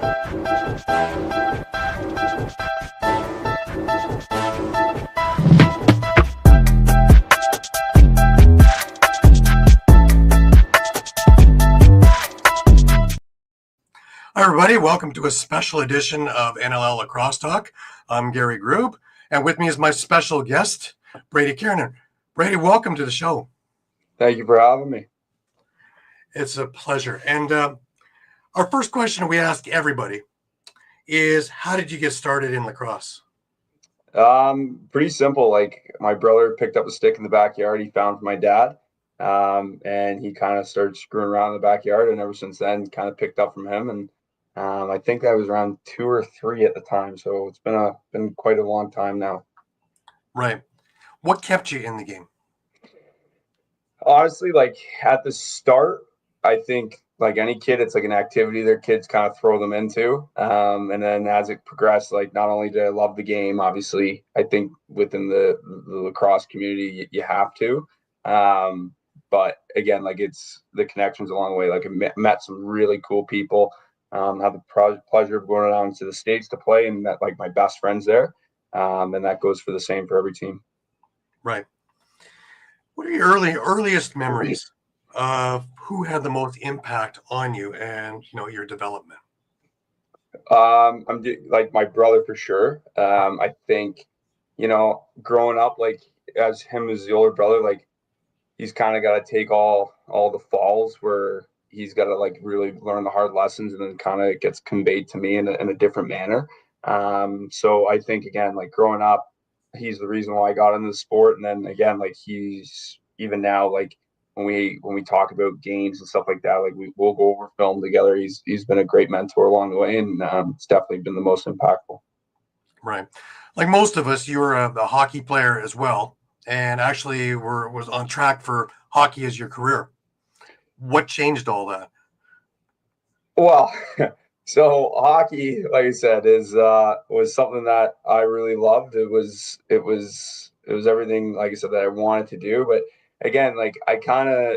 Hi, everybody. Welcome to a special edition of NLL Lacrosse Talk. I'm Gary Groob, and with me is my special guest, Brady Kearnan. Brady, welcome to the show. Thank you for having me. It's a pleasure. And our first question we ask everybody is, how did you get started in lacrosse? Pretty simple. Like, my brother picked up a stick in the backyard he found from my dad, and he kind of started screwing around in the backyard, and ever since then, kind of picked up from him. And I think I was around 2 or 3 at the time, so it's been quite a long time now. Right. What kept you in the game? Honestly, like at the start, I think like any kid, it's like an activity their kids kind of throw them into. And then as it progressed, like not only did I love the game, obviously, I think within the lacrosse community, you have to. But again, like it's the connections along the way. Like I met some really cool people. Have the pleasure of going down to the States to play and met like my best friends there. And that goes for the same for every team. Right. What are your earliest memories of who had the most impact on you and your development? Like my brother for sure. I think, growing up, like as him as the older brother, like he's kind of got to take all the falls where he's got to like really learn the hard lessons, and then kind of gets conveyed to me in a different manner. So I think again, like growing up, he's the reason why I got into the sport. And then again, like he's even now, like when we talk about games and stuff like that, like we'll go over film together. He's been a great mentor along the way, and it's definitely been the most impactful. Right. Like most of us, you were a hockey player as well, and actually was on track for hockey as your career. What changed all that? Well, so hockey, like I said, is was something that I really loved. It was everything, like I said, that I wanted to do. But again, like I kind of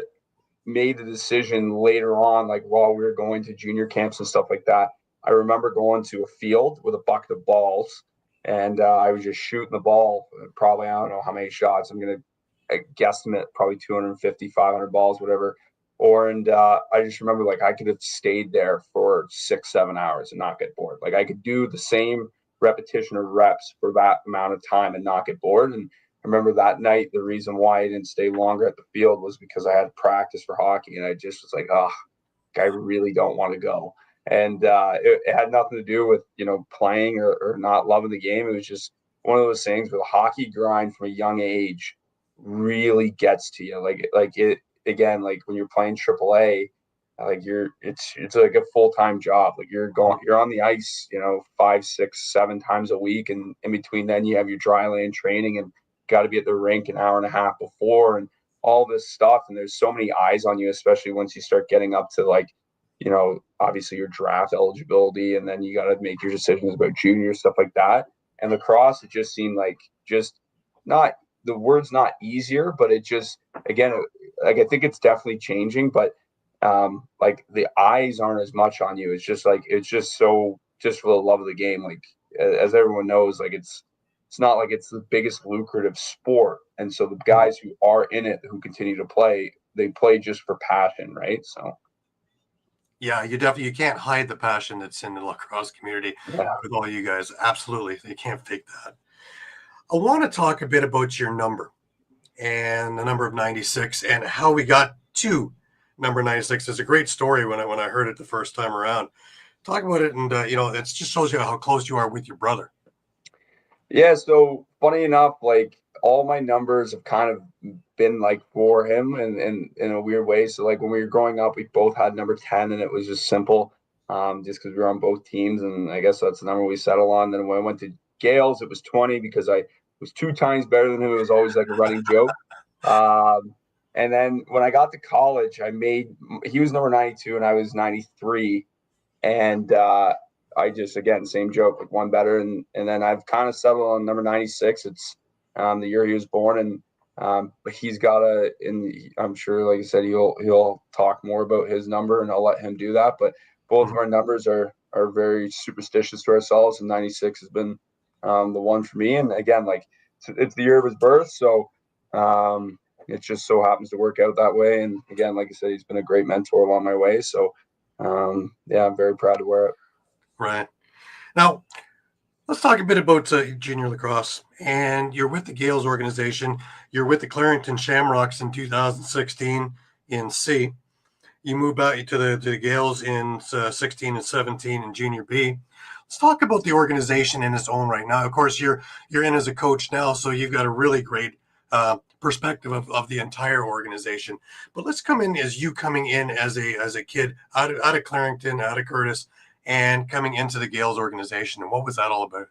made the decision later on, like while we were going to junior camps and stuff like that. I remember going to a field with a bucket of balls, and I was just shooting the ball. Probably, I don't know how many shots. I'm gonna guesstimate probably 250, 500 balls, whatever. And I just remember like I could have stayed there for 6, 7 hours and not get bored. Like I could do the same repetition of reps for that amount of time and not get bored. And I remember that night, the reason why I didn't stay longer at the field was because I had practice for hockey, and I just was like, oh, I really don't want to go. And it had nothing to do with playing or not loving the game. It was just one of those things where the hockey grind from a young age really gets to you. Like it again, like when you're playing AAA, like it's like a full-time job. Like you're on the ice, 5, 6, 7 times a week, and in between then you have your dry land training and got to be at the rink an hour and a half before and all this stuff. And there's so many eyes on you, especially once you start getting up to like, obviously your draft eligibility, and then you got to make your decisions about junior stuff like that. And lacrosse, it just seemed like just not the word's not easier, but it just, again, like I think it's definitely changing, but like the eyes aren't as much on you. It's just like it's just so just for the love of the game. Like as everyone knows, like it's not like it's the biggest lucrative sport, and so the guys who are in it who continue to play, they play just for passion, right? So Yeah, you can't hide the passion that's in the lacrosse community with all you guys. Absolutely, you can't fake that. I want to talk a bit about your number and the number of 96 and how we got to number 96. It's a great story when I heard it the first time around. Talk about it, and it just shows you how close you are with your brother. Yeah, so funny enough, like all my numbers have kind of been like for him and in a weird way. So like when we were growing up, we both had number 10, and it was just simple, just because we were on both teams, and I guess that's the number we settled on. Then when I went to Gales, it was 20 because I was 2 times better than him. It was always like a running joke. And then when I got to college, he was number 92 and I was 93. And I just, again, same joke, like one better. And then I've kind of settled on number 96. It's the year he was born. And but he's got I'm sure, like I said, he'll talk more about his number, and I'll let him do that. But both of our numbers are are very superstitious to ourselves, and 96 has been the one for me. And again, like it's the year of his birth, so it just so happens to work out that way. And again, like I said, he's been a great mentor along my way. So yeah, I'm very proud to wear it. Right. Now, let's talk a bit about junior lacrosse. And you're with the Gaels organization. You're with the Clarington Shamrocks in 2016 in C. You moved out to the Gaels in 16 and 17 in junior B. Let's talk about the organization in its own right now. Of course, you're in as a coach now, so you've got a really great perspective of the entire organization. But let's come in as you coming in as a kid out of Clarington, out of Curtis, and coming into the Gaels organization. And what was that all about?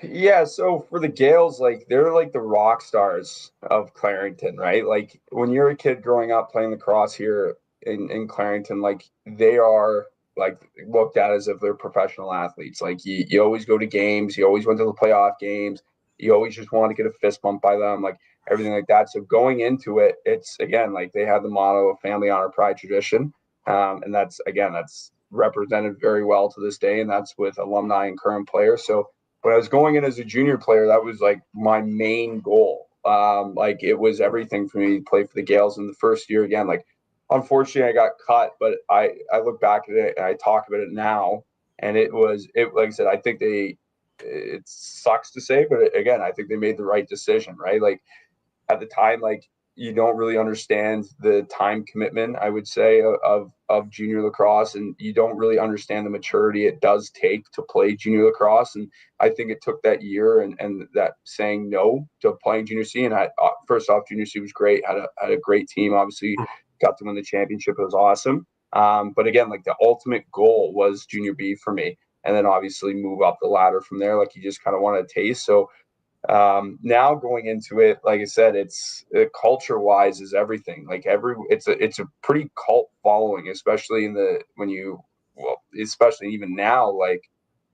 Yeah, so for the Gaels, like they're like the rock stars of Clarington, right? Like when you're a kid growing up playing lacrosse here in Clarington, like they are like looked at as if they're professional athletes. Like you always go to games, you always went to the playoff games, you always just want to get a fist bump by them, like everything like that. So going into it, it's again like they have the motto of family honor, pride, tradition. And that's represented very well to this day, and that's with alumni and current players. So when I was going in as a junior player, that was like my main goal. Like it was everything for me to play for the Gaels in the first year again. Like unfortunately I got cut, but I look back at it and I talk about it now. And it like I said, I think it sucks to say, but again, I think they made the right decision, right? Like at the time, like you don't really understand the time commitment, I would say, of junior lacrosse, and you don't really understand the maturity it does take to play junior lacrosse. And I think it took that year and that saying no to playing junior C. And first off, junior C was great, had a great team, obviously got to win the championship. It was awesome. But again, like the ultimate goal was junior B for me. And then obviously move up the ladder from there. Like you just kind of want a taste. So now going into it, like I said, it's culture wise is everything. Like it's a pretty cult following, especially especially even now, like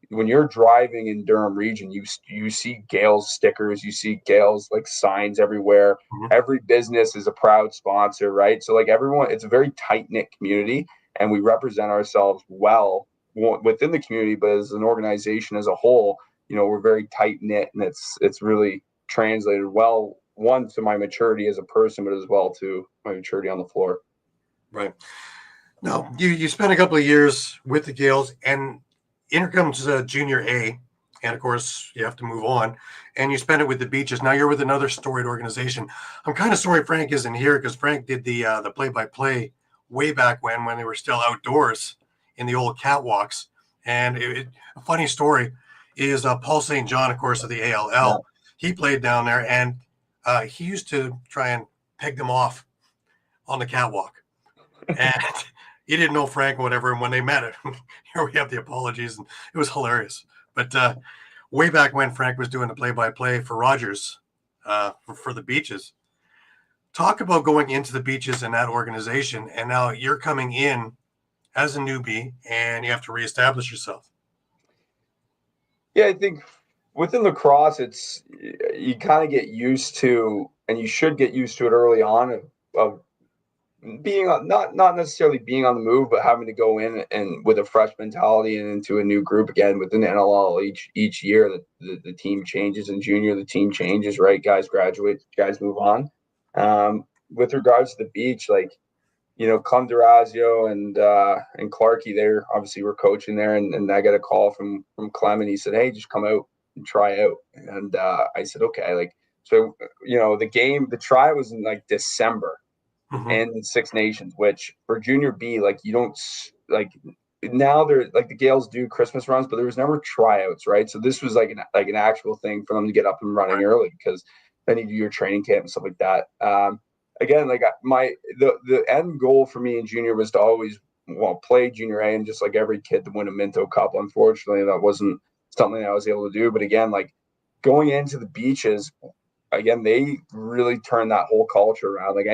when you're driving in Durham region, you see Gaels stickers, you see Gaels like signs everywhere. Mm-hmm. Every business is a proud sponsor, right? So like everyone, it's a very tight knit community, and we represent ourselves well within the community, but as an organization as a whole, we're very tight knit, and it's really translated well, one, to my maturity as a person, but as well to my maturity on the floor. Right. Now, you spent a couple of years with the Gaels, and in comes junior A, and of course you have to move on, and you spend it with the Beaches. Now you're with another storied organization. I'm kind of sorry Frank isn't here, because Frank did the play-by-play way back when they were still outdoors in the old catwalks. And a funny story is Paul St. John, of course, of the ALL. Yeah. He played down there, and he used to try and peg them off on the catwalk. And he didn't know Frank or whatever. And when they met it, here we have the apologies, and it was hilarious. But way back when Frank was doing the play-by-play for Rogers for the Beaches, talk about going into the Beaches and that organization, and now you're coming in as a newbie, and you have to reestablish yourself. Yeah, I think within lacrosse, you kind of get used to, and you should get used to it early on, of being not necessarily being on the move, but having to go in and with a fresh mentality and into a new group again within the NLL. Each year the team changes. In junior, the team changes, right? Guys graduate, guys move on. With regards to the Beach, like Clem Durazio and Clarkey, they obviously were coaching there, and I got a call from Clem, and he said, "Hey, just come out and try out." And I said, "Okay." Like, so the try was in like December. Mm-hmm. And Six Nations, which for junior B, like you don't like now they're like the Gaels do Christmas runs, but there was never tryouts, right? So this was like an actual thing for them to get up and running early, because then you do your training camp and stuff like that. Again, like the end goal for me in junior was to always play junior A, and just like every kid to win a Minto Cup. Unfortunately, that wasn't something I was able to do. But again, like going into the Beaches, again, they really turned that whole culture around. Like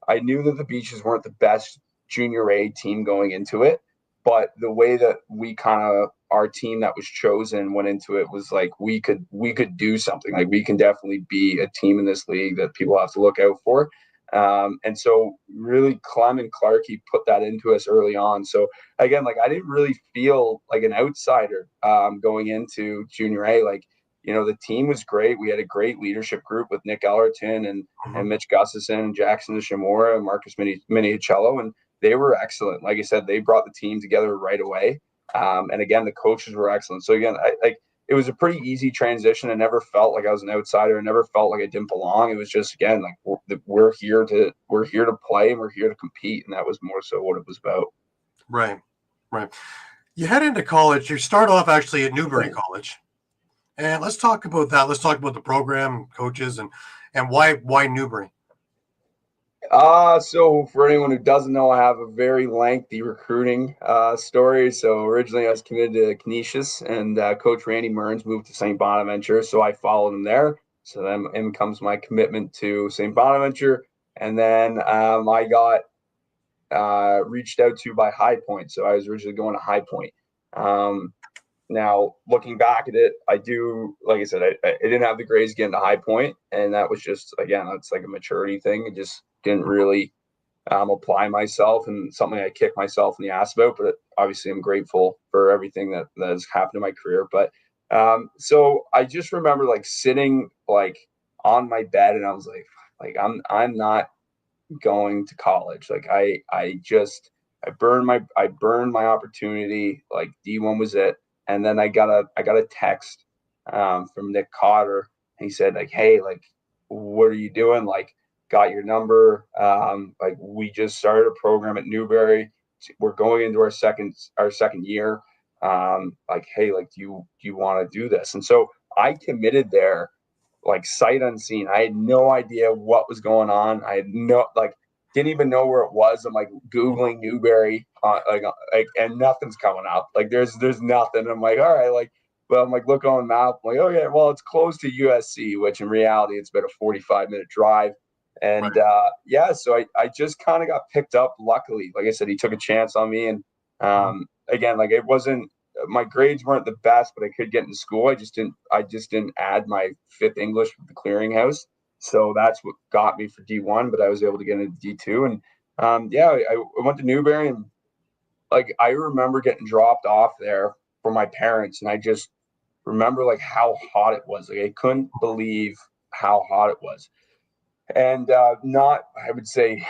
I knew that the Beaches weren't the best junior A team going into it, but the way that our team that was chosen went into it was like we could do something. Like we can definitely be a team in this league that people have to look out for. And so really Clem and Clarkey put that into us early on. So again, like I didn't really feel like an outsider going into junior A. Like, the team was great. We had a great leadership group with Nick Ellerton and Mitch Gustafson and Jackson Nishimura and Marcus Minicello, and they were excellent. Like I said, they brought the team together right away. And again, the coaches were excellent. So again, it was a pretty easy transition. I never felt like I was an outsider. I never felt like I didn't belong. It was just, again, like we're here to play and we're here to compete, and that was more so what it was about. Right. You head into college. You start off actually at Newbury College, and let's talk about that. Let's talk about the program, coaches, and why Newbury. So for anyone who doesn't know, I have a very lengthy recruiting story. So originally I was committed to Canisius, and Coach Randy Mearns moved to St. Bonaventure, so I followed him there. So then in comes my commitment to St. Bonaventure, and then I got reached out to by High Point. So I was originally going to High Point. Now looking back at it, I do, like I said, I didn't have the grades getting to High Point, and that was just, again, that's like a maturity thing. It just didn't really apply myself, and something I kicked myself in the ass about. But obviously, I'm grateful for everything that has happened in my career. But so I just remember like sitting like on my bed, and I was like I'm not going to college. Like I burned my opportunity. Like D1 was it, and then I got a text from Nick Cotter. And he said like, hey, like, what are you doing? Like, got your number. Like, we just started a program at Newbury. We're going into our second year. Like, hey, like, do you want to do this? And so I committed there, like sight unseen. I had no idea what was going on. I had didn't even know where it was. I'm like Googling Newbury, and nothing's coming up. Like there's nothing. I'm like, all right, like, well, I'm like looking on the map. I'm like, okay, well, it's close to USC, which in reality it's about a 45-minute drive. And so I just kind of got picked up. Luckily, like I said, he took a chance on me, and again, like it wasn't. My grades weren't the best, but I could get into school. I just didn't add my fifth English with the clearinghouse. So that's what got me for D1, but I was able to get into D2. And I went to Newbury, and like I remember getting dropped off there for my parents, and I just remember like how hot it was. Like I couldn't believe how hot it was. And I would say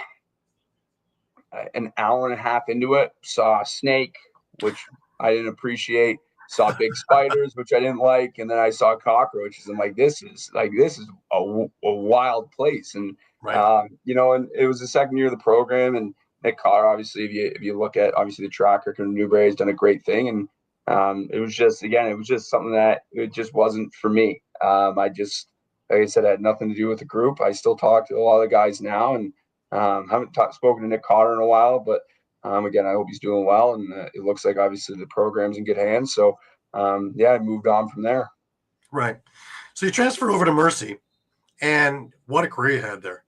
an hour and a half into it, saw a snake, which I didn't appreciate. Saw big spiders, which I didn't like, and then I saw cockroaches. I'm like, this is a wild place. And and it was the second year of the program, and Nick Carr, obviously, if you look at obviously the track record, Newbury has done a great thing, and it was just something that it just wasn't for me. I just, like I said, I had nothing to do with the group. I still talk to a lot of the guys now, and haven't spoken to Nick Cotter in a while, but again, I hope he's doing well, and it looks like obviously the program's in good hands. So I moved on from there. Right. So you transferred over to Mercy, and what a career you had there.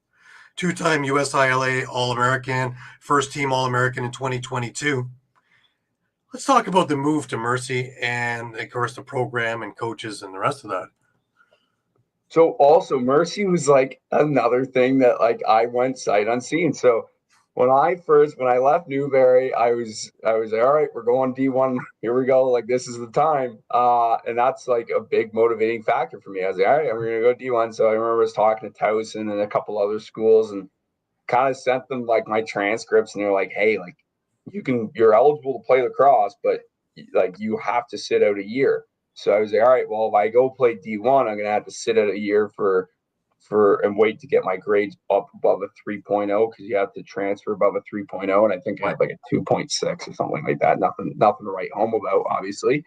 Two-time USILA All-American, first-team All-American in 2022. Let's talk about the move to Mercy and, of course, the program and coaches and the rest of that. So also Mercy was like another thing that like I went sight unseen. So when I left Newbury, I was like, all right, we're going D1. Here we go. Like this is the time. And that's like a big motivating factor for me. I was like, all right, we're gonna go D1. So I remember I was talking to Towson and a couple other schools, and kind of sent them like my transcripts, and they're like, hey, like you're eligible to play lacrosse, but like you have to sit out a year. So I was like, all right, well, if I go play D1, I'm gonna have to sit out a year for and wait to get my grades up above a 3.0, because you have to transfer above a 3.0, and I think I had like a 2.6 or something like that. Nothing to write home about, obviously.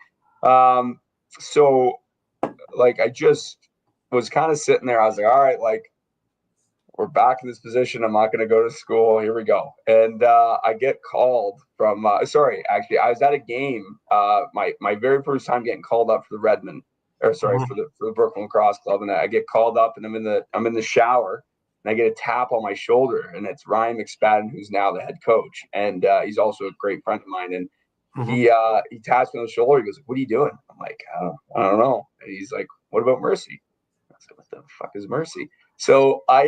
So like I just was kind of sitting there. I was like, all right, like we're back in this position. I'm not going to go to school. Here we go. And I get called from, actually, I was at a game, my very first time getting called up for the Redmond, for the Brooklyn Lacrosse Club. And I get called up, and I'm in the shower, and I get a tap on my shoulder, and it's Ryan McSpadden, who's now the head coach. And he's also a great friend of mine. And he taps me on the shoulder. He goes, what are you doing? I'm like, I don't know. And he's like, what about Mercy? I said, what the fuck is Mercy? So I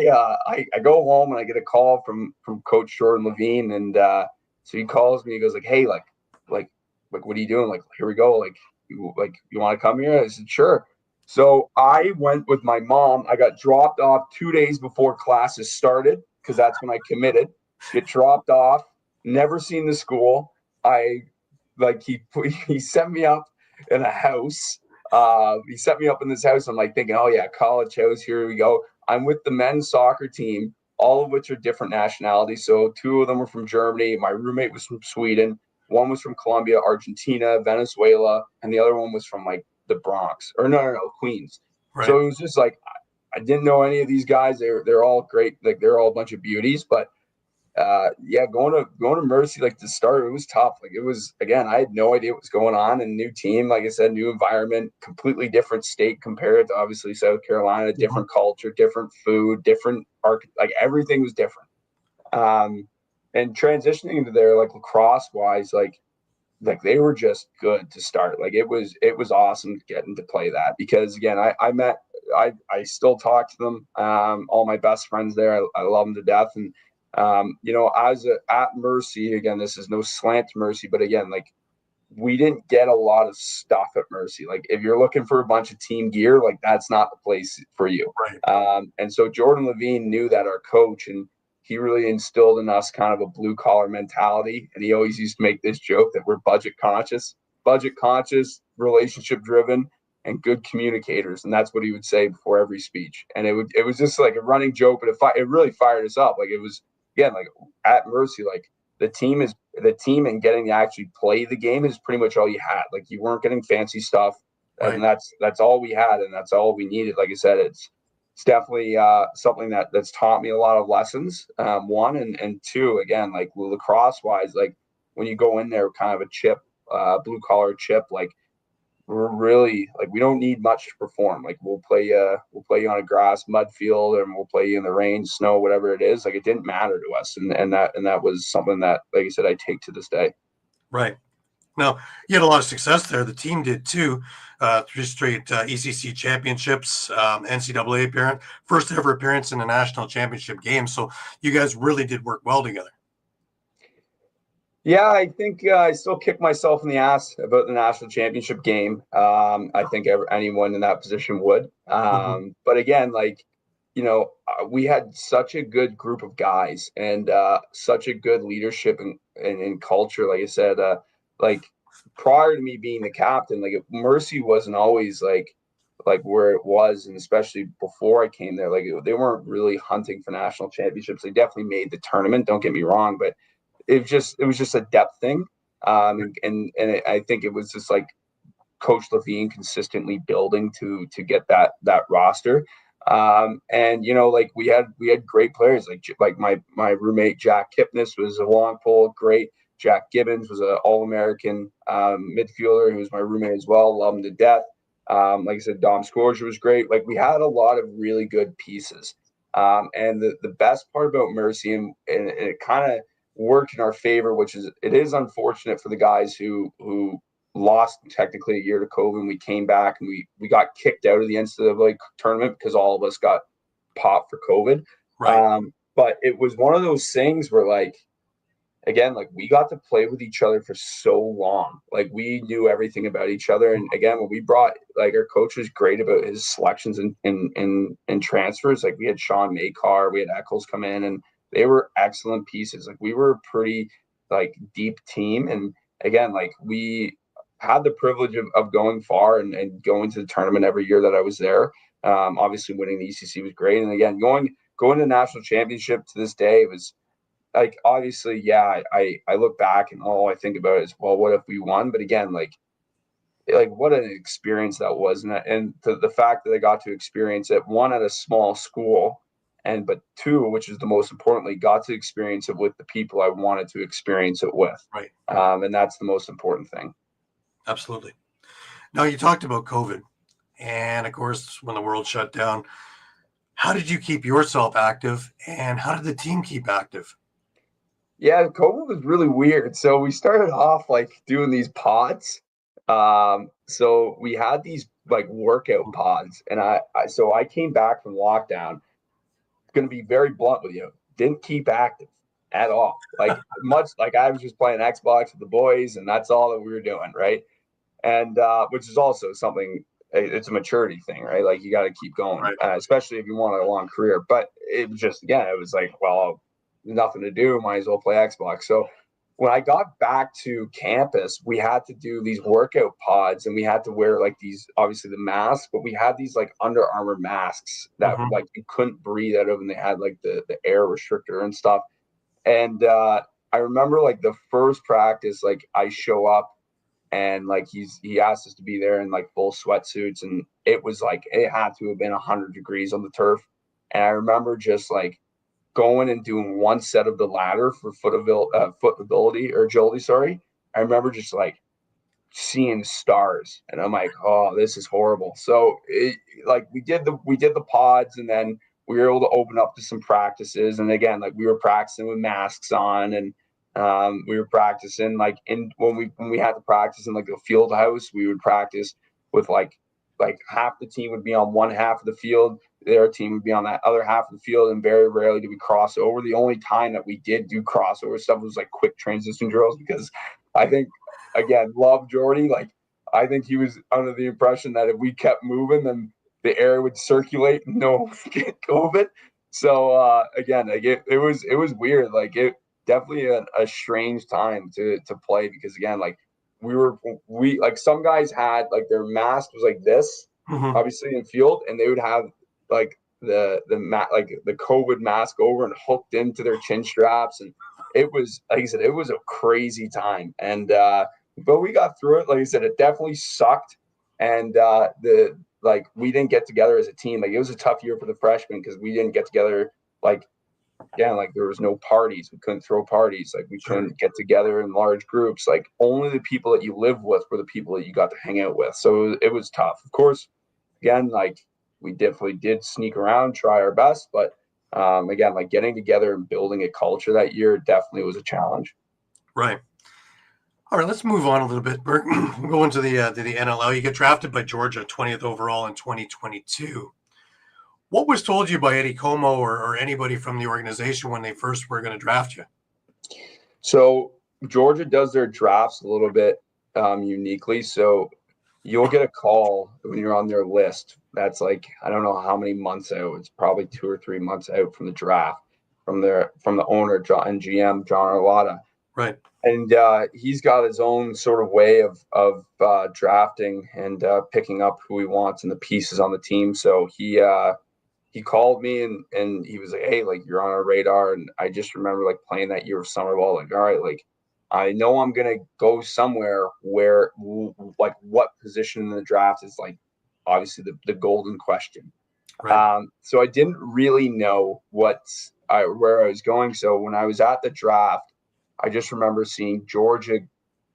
go home and I get a call from Coach Jordan Levine, and so he calls me. He goes like, "Hey, like what are you doing? Like, here we go. Like you want to come here?" I said, "Sure." So I went with my mom. I got dropped off 2 days before classes started because that's when I committed. Get dropped off. Never seen the school. I like he set me up in a house. He set me up in this house. I'm like thinking, oh yeah, college house. Here we go. I'm with the men's soccer team, all of which are different nationalities. So two of them were from Germany. My roommate was from Sweden. One was from Colombia, Argentina, Venezuela, and the other one was from like the Bronx or no, Queens. Right. So it was just like I didn't know any of these guys. They're all great. Like they're all a bunch of beauties, but yeah, going to Mercy like to start, it was tough. Like it was again, I had no idea what was going on, and new team, like I said, new environment, completely different state compared to obviously South Carolina, different culture, different food, different art, like everything was different. And transitioning into there, like lacrosse wise, like they were just good to start. Like it was awesome getting to play that because again, I still talk to them. All my best friends there, I love them to death. And at Mercy, again, this is no slant to Mercy, but again, like we didn't get a lot of stuff at Mercy. Like if you're looking for a bunch of team gear, like that's not the place for you. Right. And so Jordan Levine knew that, our coach, and he really instilled in us kind of a blue collar mentality. And he always used to make this joke that we're budget conscious, relationship driven, and good communicators. And that's what he would say before every speech. And it was just like a running joke, but it really fired us up. Like it was, again, like at Mercy, like the team and getting to actually play the game is pretty much all you had. Like you weren't getting fancy stuff, Right. and that's all we had, and that's all we needed. Like I said, it's definitely something that's taught me a lot of lessons. One and two, again, like lacrosse wise, like when you go in there, kind of a chip, blue collar chip, like we're really like we don't need much to perform. Like we'll play you on a grass mud field, and we'll play you in the rain, snow, whatever it is. Like it didn't matter to us, and that was something that, like I said, I take to this day. Right. Now, you had a lot of success there. The team did too. 3 straight ECC championships, NCAA appearance, first ever appearance in a national championship game. So you guys really did work well together. Yeah, I think I still kick myself in the ass about the national championship game. I think anyone in that position would. But again, like, we had such a good group of guys and such a good leadership and culture. Like I said, like prior to me being the captain, like Mercy wasn't always like where it was, and especially before I came there, like they weren't really hunting for national championships. They definitely made the tournament. Don't get me wrong, but it was just a depth thing. I think it was just like Coach Levine consistently building to get that roster. Like we had great players like my roommate Jack Kipnis was a long pole, great. Jack Gibbons was an All-American midfielder who was my roommate as well. Love him to death. Like I said, Dom Scourge was great. Like we had a lot of really good pieces. And the best part about Mercy, and it kind of worked in our favor, which is it is unfortunate for the guys who lost technically a year to COVID, and we came back and we got kicked out of the NCAA tournament because all of us got popped for COVID. Right. But it was one of those things where like again, like we got to play with each other for so long. Like we knew everything about each other. And again, when we brought like our coach was great about his selections and transfers. Like we had Sean Maycar, we had Eccles come in, and they were excellent pieces. Like we were a pretty like deep team. And again, like we had the privilege of going far and going to the tournament every year that I was there. Obviously winning the ECC was great. And again, going to national championship to this day was like obviously, yeah, I look back and all I think about is, well, what if we won? But again, like what an experience that was, and the fact that I got to experience it, one at a small school, but two, which is the most importantly, got to experience it with the people I wanted to experience it with, Right. and that's the most important thing. Absolutely. Now, you talked about COVID, and of course, when the world shut down, how did you keep yourself active, and how did the team keep active? Yeah, COVID was really weird. So we started off like doing these pods. So we had these like workout pods, and I came back from lockdown, going to be very blunt with you, didn't keep active at all. Like much like I was just playing Xbox with the boys, and that's all that we were doing, right? And which is also something. It's a maturity thing, right? Like you got to keep going, Right. especially if you want a long career. But it was just, again, it was like, well, nothing to do, might as well play Xbox. So when I got back to campus, we had to do these workout pods, and we had to wear like these, obviously the masks, but we had these like Under Armour masks that like you couldn't breathe out of, and they had like the air restrictor and stuff. And I remember like the first practice, like I show up, and like he asked us to be there in like full sweatsuits, and it was like it had to have been 100 degrees on the turf. And I remember just like going and doing one set of the ladder for foot ability or agility. Sorry, I remember just like seeing stars, and I'm like, oh, this is horrible. So like we did the pods, and then we were able to open up to some practices, and again, like we were practicing with masks on, and we were practicing like when we had to practice in like a field house, we would practice with like half the team would be on one half of the field, their team would be on that other half of the field, and very rarely did we cross over. The only time that we did do crossover stuff was like quick transition drills, because I think, again, love Jordy. Like, I think he was under the impression that if we kept moving, then the air would circulate and no one would get COVID. So again, like it was weird. Like it definitely a strange time to play, because again, like we like some guys had like their mask was like this, obviously in field, and they would have like the like the COVID mask over and hooked into their chin straps, and it was, like I said, it was a crazy time. And but we got through it. Like I said, it definitely sucked, and the like we didn't get together as a team. Like it was a tough year for the freshmen, because we didn't get together. Like, yeah, like there was no parties. We couldn't throw parties. Like we couldn't get together in large groups. Like only the people that you live with were the people that you got to hang out with. So it was tough. Of course, again, like we definitely did sneak around, try our best, but again, like getting together and building a culture that year definitely was a challenge. Right. All right, let's move on a little bit, Bert. We'll go into the NLL. You get drafted by Georgia, 20th overall in 2022. What was told you by Eddie Como or anybody from the organization when they first were going to draft you? So Georgia does their drafts a little bit uniquely. So you'll get a call when you're on their list. That's like, I don't know how many months out. It's probably 2 or 3 months out from the draft, from the owner and GM John Arlotta. Right. And he's got his own sort of way of drafting and picking up who he wants and the pieces on the team. So he called me and he was like, hey, like you're on our radar. And I just remember like playing that year of summer ball, like, all right, like I know I'm going to go somewhere where like what position in the draft is like obviously the golden question. Right. So I didn't really know where I was going. So when I was at the draft, I just remember seeing Georgia,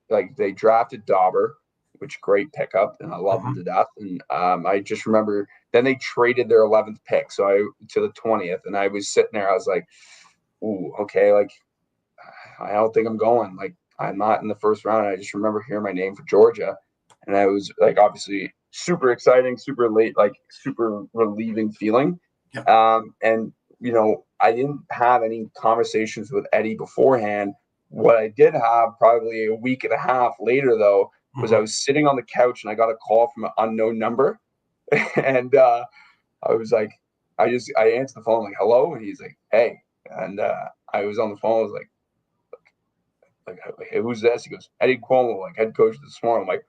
like they drafted Dauber, which great pickup, and I love him to death. And I just remember then they traded their 11th pick, so to the 20th, and I was sitting there. I was like, "Ooh, okay, like I don't think I'm going. Like I'm not in the first round." And I just remember hearing my name for Georgia, and I was like, obviously super exciting, super late, like super relieving feeling. Yeah. And you know, I didn't have any conversations with Eddie beforehand. What I did have probably a week and a half later, though, was I was sitting on the couch and I got a call from an unknown number. And I was like, I answered the phone, like, hello. And he's like, hey. And I was on the phone. I was like, hey, who's this? He goes, Eddie Cuomo, like head coach this morning. I'm like,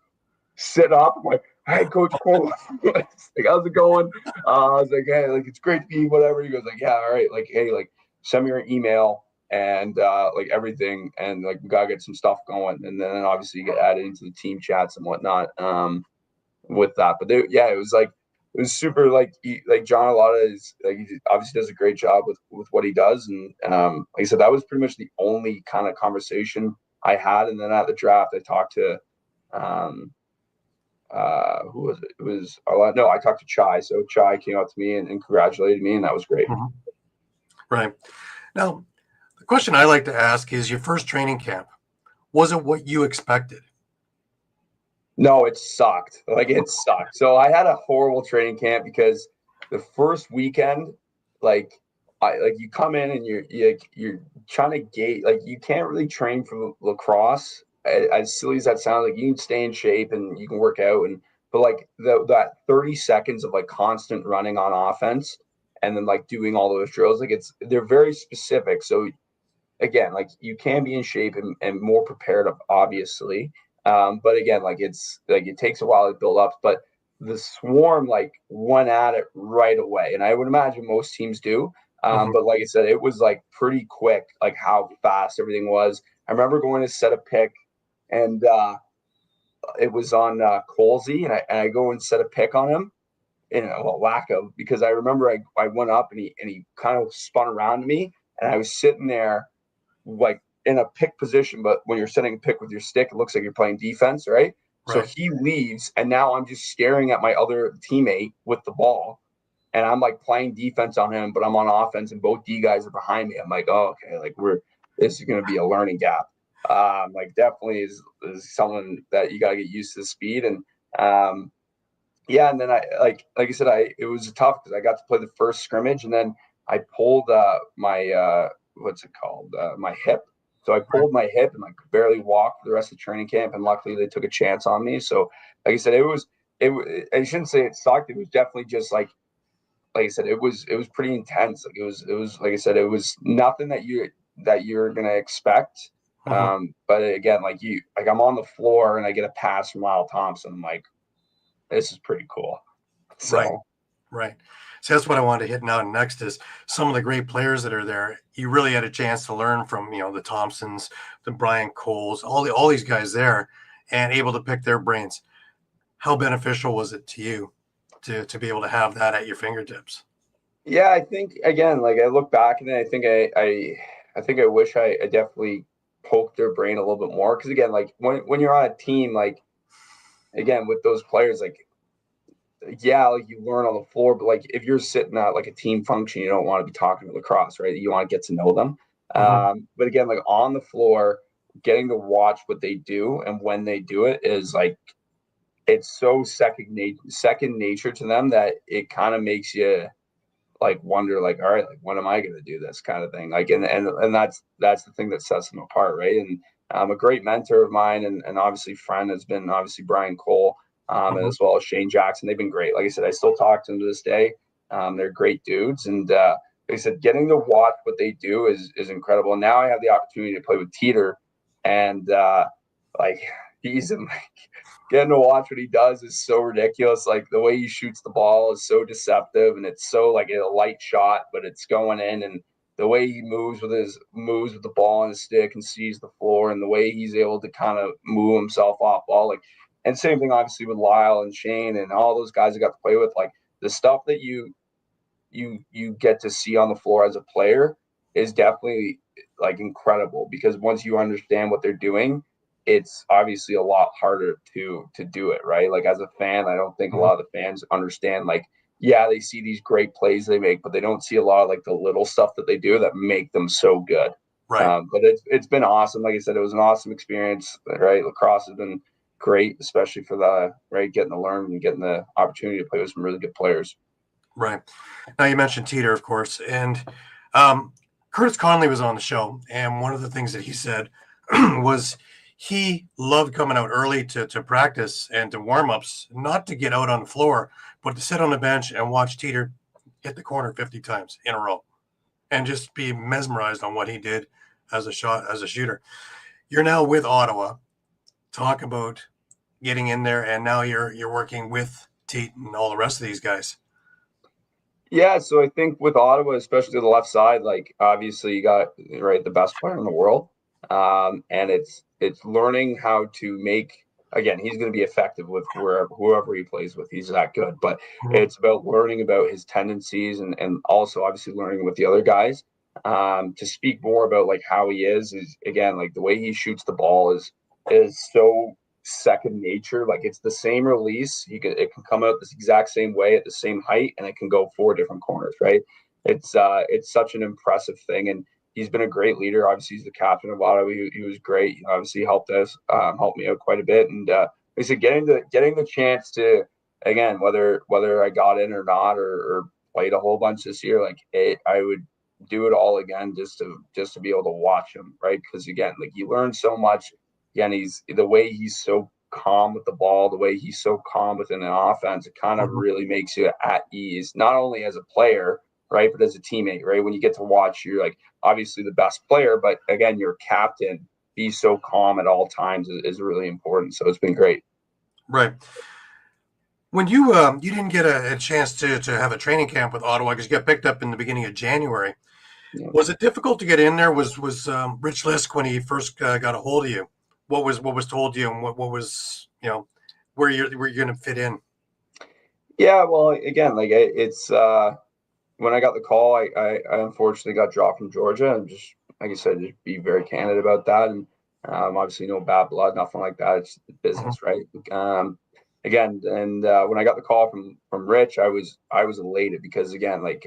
sit up. I'm like, hey, Coach Cuomo. Like, how's it going? I was like, hey, like, it's great to be whatever. He goes, like, yeah, all right. Like, hey, like, send me your email and like everything. And like, we got to get some stuff going. And then obviously you get added into the team chats and whatnot with that. But yeah, it was super like John Allotta is like he obviously does a great job with what he does. And like I said, that was pretty much the only kind of conversation I had. And then at the draft, I talked to who was it? It was no, I talked to Chai. So Chai came up to me and congratulated me, and that was great. Right. Now, the question I like to ask is your first training camp. Was it what you expected? No, it sucked. Like it sucked. So I had a horrible training camp because the first weekend, like like you come in and you're trying to gauge, like you can't really train for lacrosse. As silly as that sounds, like you can stay in shape and you can work out, but like that 30 seconds of like constant running on offense and then like doing all those drills, like they're very specific. So again, like you can be in shape and more prepared, obviously. But again, like it's like it takes a while to build up. But the swarm like went at it right away, and I would imagine most teams do. Mhm. But like I said, it was like pretty quick, like how fast everything was. I remember going to set a pick, and it was on Colsey, and I go and set a pick on him, lack of, because I remember I went up and he kind of spun around me, and I was sitting there like in a pick position, but when you're setting a pick with your stick, it looks like you're playing defense, right? So Right. he leaves, and now I'm just staring at my other teammate with the ball, and I'm like playing defense on him, but I'm on offense, and both D guys are behind me. I'm like, oh, okay, like this is going to be a learning gap. Like definitely is someone that you got to get used to the speed, and yeah, and then I like I said, it was tough because I got to play the first scrimmage, and then I pulled my what's it called, my hip. So I Right. pulled my hip and I could barely walk for the rest of training camp, and luckily they took a chance on me. So like I said, I shouldn't say it sucked. It was definitely just like I said, it was pretty intense. Like it was like I said, it was nothing that you're gonna expect. Mhm. But again, like I'm on the floor and I get a pass from Lyle Thompson. I'm like, this is pretty cool. Right. So Right. So that's what I wanted to hit now next is some of the great players that are there. You really had a chance to learn from, the Thompsons, the Brian Coles, all these guys there, and able to pick their brains. How beneficial was it to you to be able to have that at your fingertips? yeah, I think again, like I look back and I think I think I wish I definitely poked their brain a little bit more because again, like when you're on a team, like again with those players, like yeah, like you learn on the floor, but like if you're sitting at like a team function, you don't want to be talking to lacrosse, right? You want to get to know them. Hmm. But again, like on the floor, getting to watch what they do and when they do it is like it's so second nature to them that it kind of makes you like wonder like all right, like when am I going to do this kind of thing, like and that's the thing that sets them apart, right? And a great mentor of mine and obviously friend has been obviously Brian Cole, and Hmm. as well as Shane Jackson. They've been great. Like I said, I still talk to them to this day. They're great dudes, and like I said, getting to watch what they do is incredible. And now I have the opportunity to play with Teeter, and like he's in like getting to watch what he does is so ridiculous. Like the way he shoots the ball is so deceptive, and it's so like a light shot, but it's going in. And the way he moves with the ball on his stick and sees the floor, and the way he's able to kind of move himself off ball, like, and same thing obviously with Lyle and Shane and all those guys I got to play with, like the stuff that you get to see on the floor as a player is definitely like incredible because once you understand what they're doing, it's obviously a lot harder to do it, right? Like as a fan, I don't think a Hmm. lot of the fans understand, like, yeah, they see these great plays they make, but they don't see a lot of like the little stuff that they do that make them so good. Right. But it's been awesome. Like I said, it was an awesome experience, right? Lacrosse has been great, especially for the right getting to learn and getting the opportunity to play with some really good players. Right. Now you mentioned Teeter, of course, and um, Curtis Conley was on the show, and one of the things that he said was he loved coming out early to practice and to warm ups, not to get out on the floor, but to sit on the bench and watch Teeter hit the corner 50 times in a row, and just be mesmerized on what he did as a shooter. You're now with Ottawa. Talk about getting in there, and now you're working with Teet and all the rest of these guys. Yeah, so I think with Ottawa, especially the left side, like obviously you got right the best player in the world, and it's learning how to make. Again, he's going to be effective with whoever he plays with. He's that good, but Mhm. it's about learning about his tendencies and also obviously learning with the other guys. To speak more about like how he is again like the way he shoots the ball is so second nature. Like it's the same release. It can come out this exact same way at the same height, and it can go four different corners. Right. It's such an impressive thing, and he's been a great leader. Obviously, he's the captain of Ottawa. He was great. Obviously, helped me out quite a bit. And like I said, getting the chance to again whether I got in or not or played a whole bunch this year, like I would do it all again just to be able to watch him, right? Because again, like you learn so much. Again, he's the way he's so calm with the ball, the way he's so calm within an offense, it kind of Mhm. really makes you at ease, not only as a player, right, but as a teammate, right? When you get to watch, you're like obviously the best player, but again, your captain, be so calm at all times is really important. So it's been great. Right. When you didn't get a chance to have a training camp with Ottawa because you got picked up in the beginning of January, Yeah. was it difficult to get in there? Was Rich Lisk when he first got a hold of you? What was told to you, and what was where you're going to fit in? Yeah, well, again, like it's when I got the call, I unfortunately got dropped from Georgia, and just like I said, just be very candid about that. And obviously, no bad blood, nothing like that. It's Mhm. business, right? Again, and when I got the call from Rich, I was elated because again, like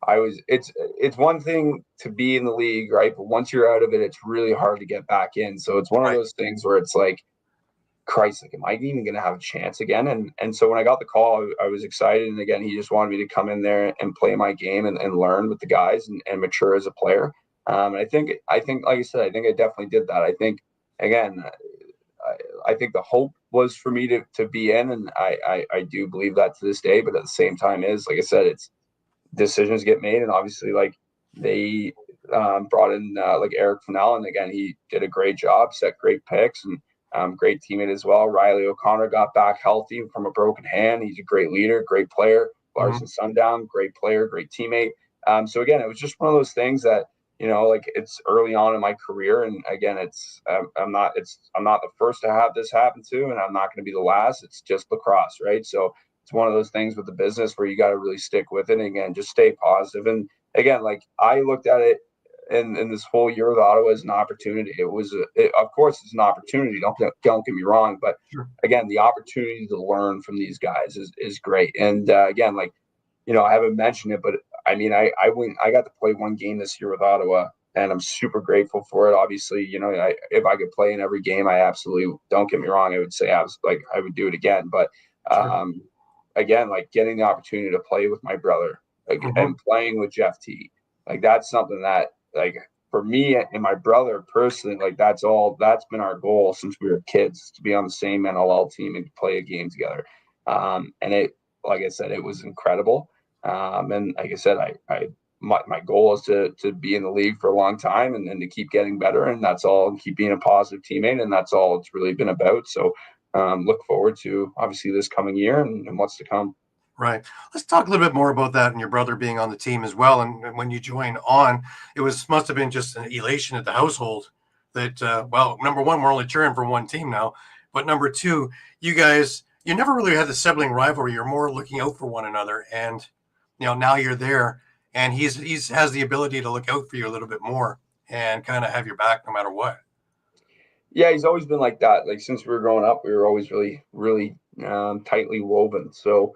I was it's one thing to be in the league, right? But once you're out of it, it's really hard to get back in. So it's one of Right. those things where it's like Christ, like, am I even going to have a chance again? And so when I got the call, I was excited. And again, he just wanted me to come in there and play my game and learn with the guys and mature as a player. And I think, like I said, I think I definitely did that. I think, again, I think the hope was for me to be in, and I do believe that to this day. But at the same time, is like I said, it's decisions get made, and obviously, like they brought in like Eric Fennell, and again, he did a great job, set great picks, and great teammate as well. Riley O'Connor got back healthy from a broken hand. He's a great leader, great player. Mhm. Larson Sundown, great player, great teammate. So again, it was just one of those things that like it's early on in my career, and again, I'm not the first to have this happen to, and I'm not going to be the last. It's just lacrosse, right? So it's one of those things with the business where you got to really stick with it. And again, just stay positive. And again, like I looked at it in this whole year with Ottawa as an opportunity. Of course, it's an opportunity. Don't get me wrong, but Sure. again, the opportunity to learn from these guys is great. And again, like I haven't mentioned it, but I mean, I got to play one game this year with Ottawa, and I'm super grateful for it. Obviously, if I could play in every game, I absolutely don't get me wrong. I would say I would do it again, but Sure. um, again, like getting the opportunity to play with my brother Mhm. and playing with Jeff T, like that's something that like for me and my brother personally, like that's been our goal since we were kids to be on the same NLL team and play a game together. And it, like I said, it was incredible. And like I said, my goal is to be in the league for a long time and to keep getting better. And that's all, and keep being a positive teammate. And that's all it's really been about. So look forward to obviously this coming year and what's to come. Right. Let's talk a little bit more about that and your brother being on the team as well. And when you joined on, it must have been just an elation at the household that well, number one, we're only cheering for one team now, but number two, you never really had the sibling rivalry. You're more looking out for one another, and now you're there, and he's has the ability to look out for you a little bit more and kind of have your back no matter what. Yeah, he's always been like that. Like since we were growing up, we were always really, really tightly woven. So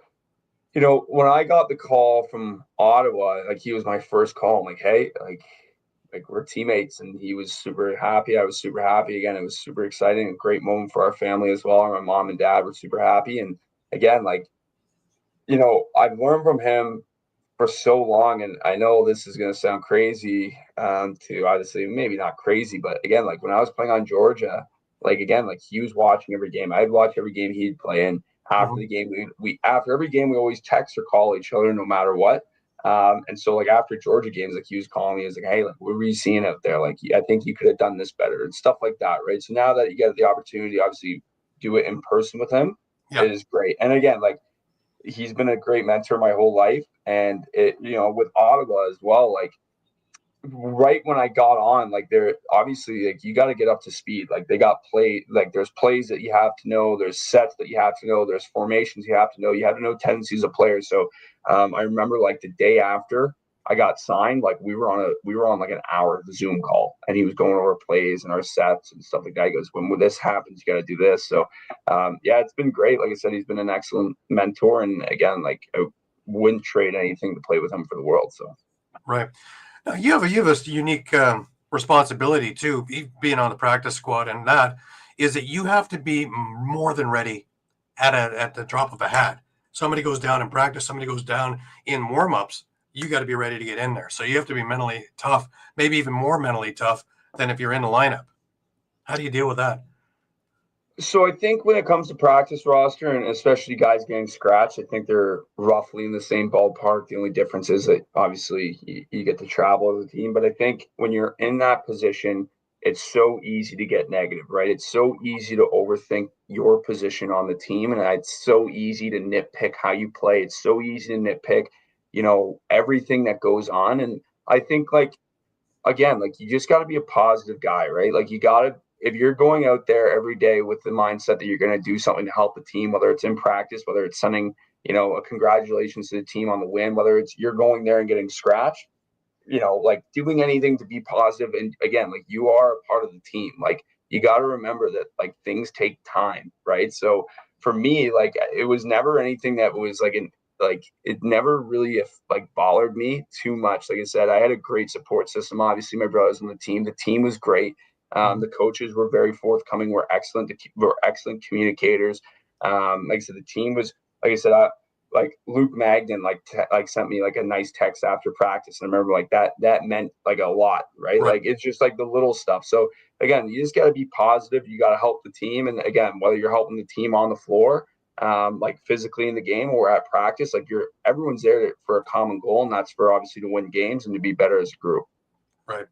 when I got the call from Ottawa, like he was my first call. I'm like, hey, like we're teammates, and he was super happy. I was super happy. Again, it was super exciting, a great moment for our family as well. My mom and dad were super happy, and again, like I've learned from him for so long, and I know this is going to sound crazy to obviously maybe not crazy, but again, like when I was playing on Georgia, like again, like he was watching every game. I'd watch every game he'd play in. After Mhm. the game, we after every game we always text or call each other no matter what. And so like after Georgia games, like he was calling me, he was like, "Hey, like what were you seeing out there? Like I think you could have done this better," and stuff like that, right? So now that you get the opportunity, obviously do it in person with him, Yeah. it is great. And again, like he's been a great mentor my whole life. And it, with Ottawa as well, like right when I got on, like they're obviously like you got to get up to speed. Like they got like there's plays that you have to know, there's sets that you have to know, there's formations you have to know tendencies of players. So I remember like the day after I got signed, like we were on like an hour Zoom call, and he was going over plays and our sets and stuff like that. He goes, when this happens, you got to do this. So yeah, it's been great. Like I said, he's been an excellent mentor, and again, like I wouldn't trade anything to play with him for the world. So. Right. Now, you have a unique responsibility too, being on the practice squad, and that is that you have to be more than ready at the drop of a hat. Somebody goes down in practice, somebody goes down in warm ups. you got to be ready to get in there. So you have to be mentally tough, maybe even more mentally tough than if you're in the lineup. How do you deal with that? So I think when it comes to practice roster and especially guys getting scratched, I think they're roughly in the same ballpark. The only difference is that obviously you get to travel as a team. But I think when you're in that position, it's so easy to get negative, right? It's so easy to overthink your position on the team. And it's so easy to nitpick how you play. It's so easy to nitpick, everything that goes on. And I think again, like you just got to be a positive guy, right? Like you got to, if you're going out there every day with the mindset that you're going to do something to help the team, whether it's in practice, whether it's sending, a congratulations to the team on the win, whether it's you're going there and getting scratched, like doing anything to be positive. And again, like you are a part of the team. Like you got to remember that like things take time, right? So for me, like it was never anything that was like it never really like bothered me too much. Like I said, I had a great support system. Obviously, my brothers on the team. The team was great. The coaches were very forthcoming. Were excellent. Were excellent communicators. Like I said, the team was. Like I said, like Luke Magnan like sent me like a nice text after practice, and I remember like that meant like a lot, right? Like it's just like the little stuff. So again, you just got to be positive. You got to help the team, and again, whether you're helping the team on the floor, like physically in the game or at practice, like everyone's there for a common goal, and that's for obviously to win games and to be better as a group. Right.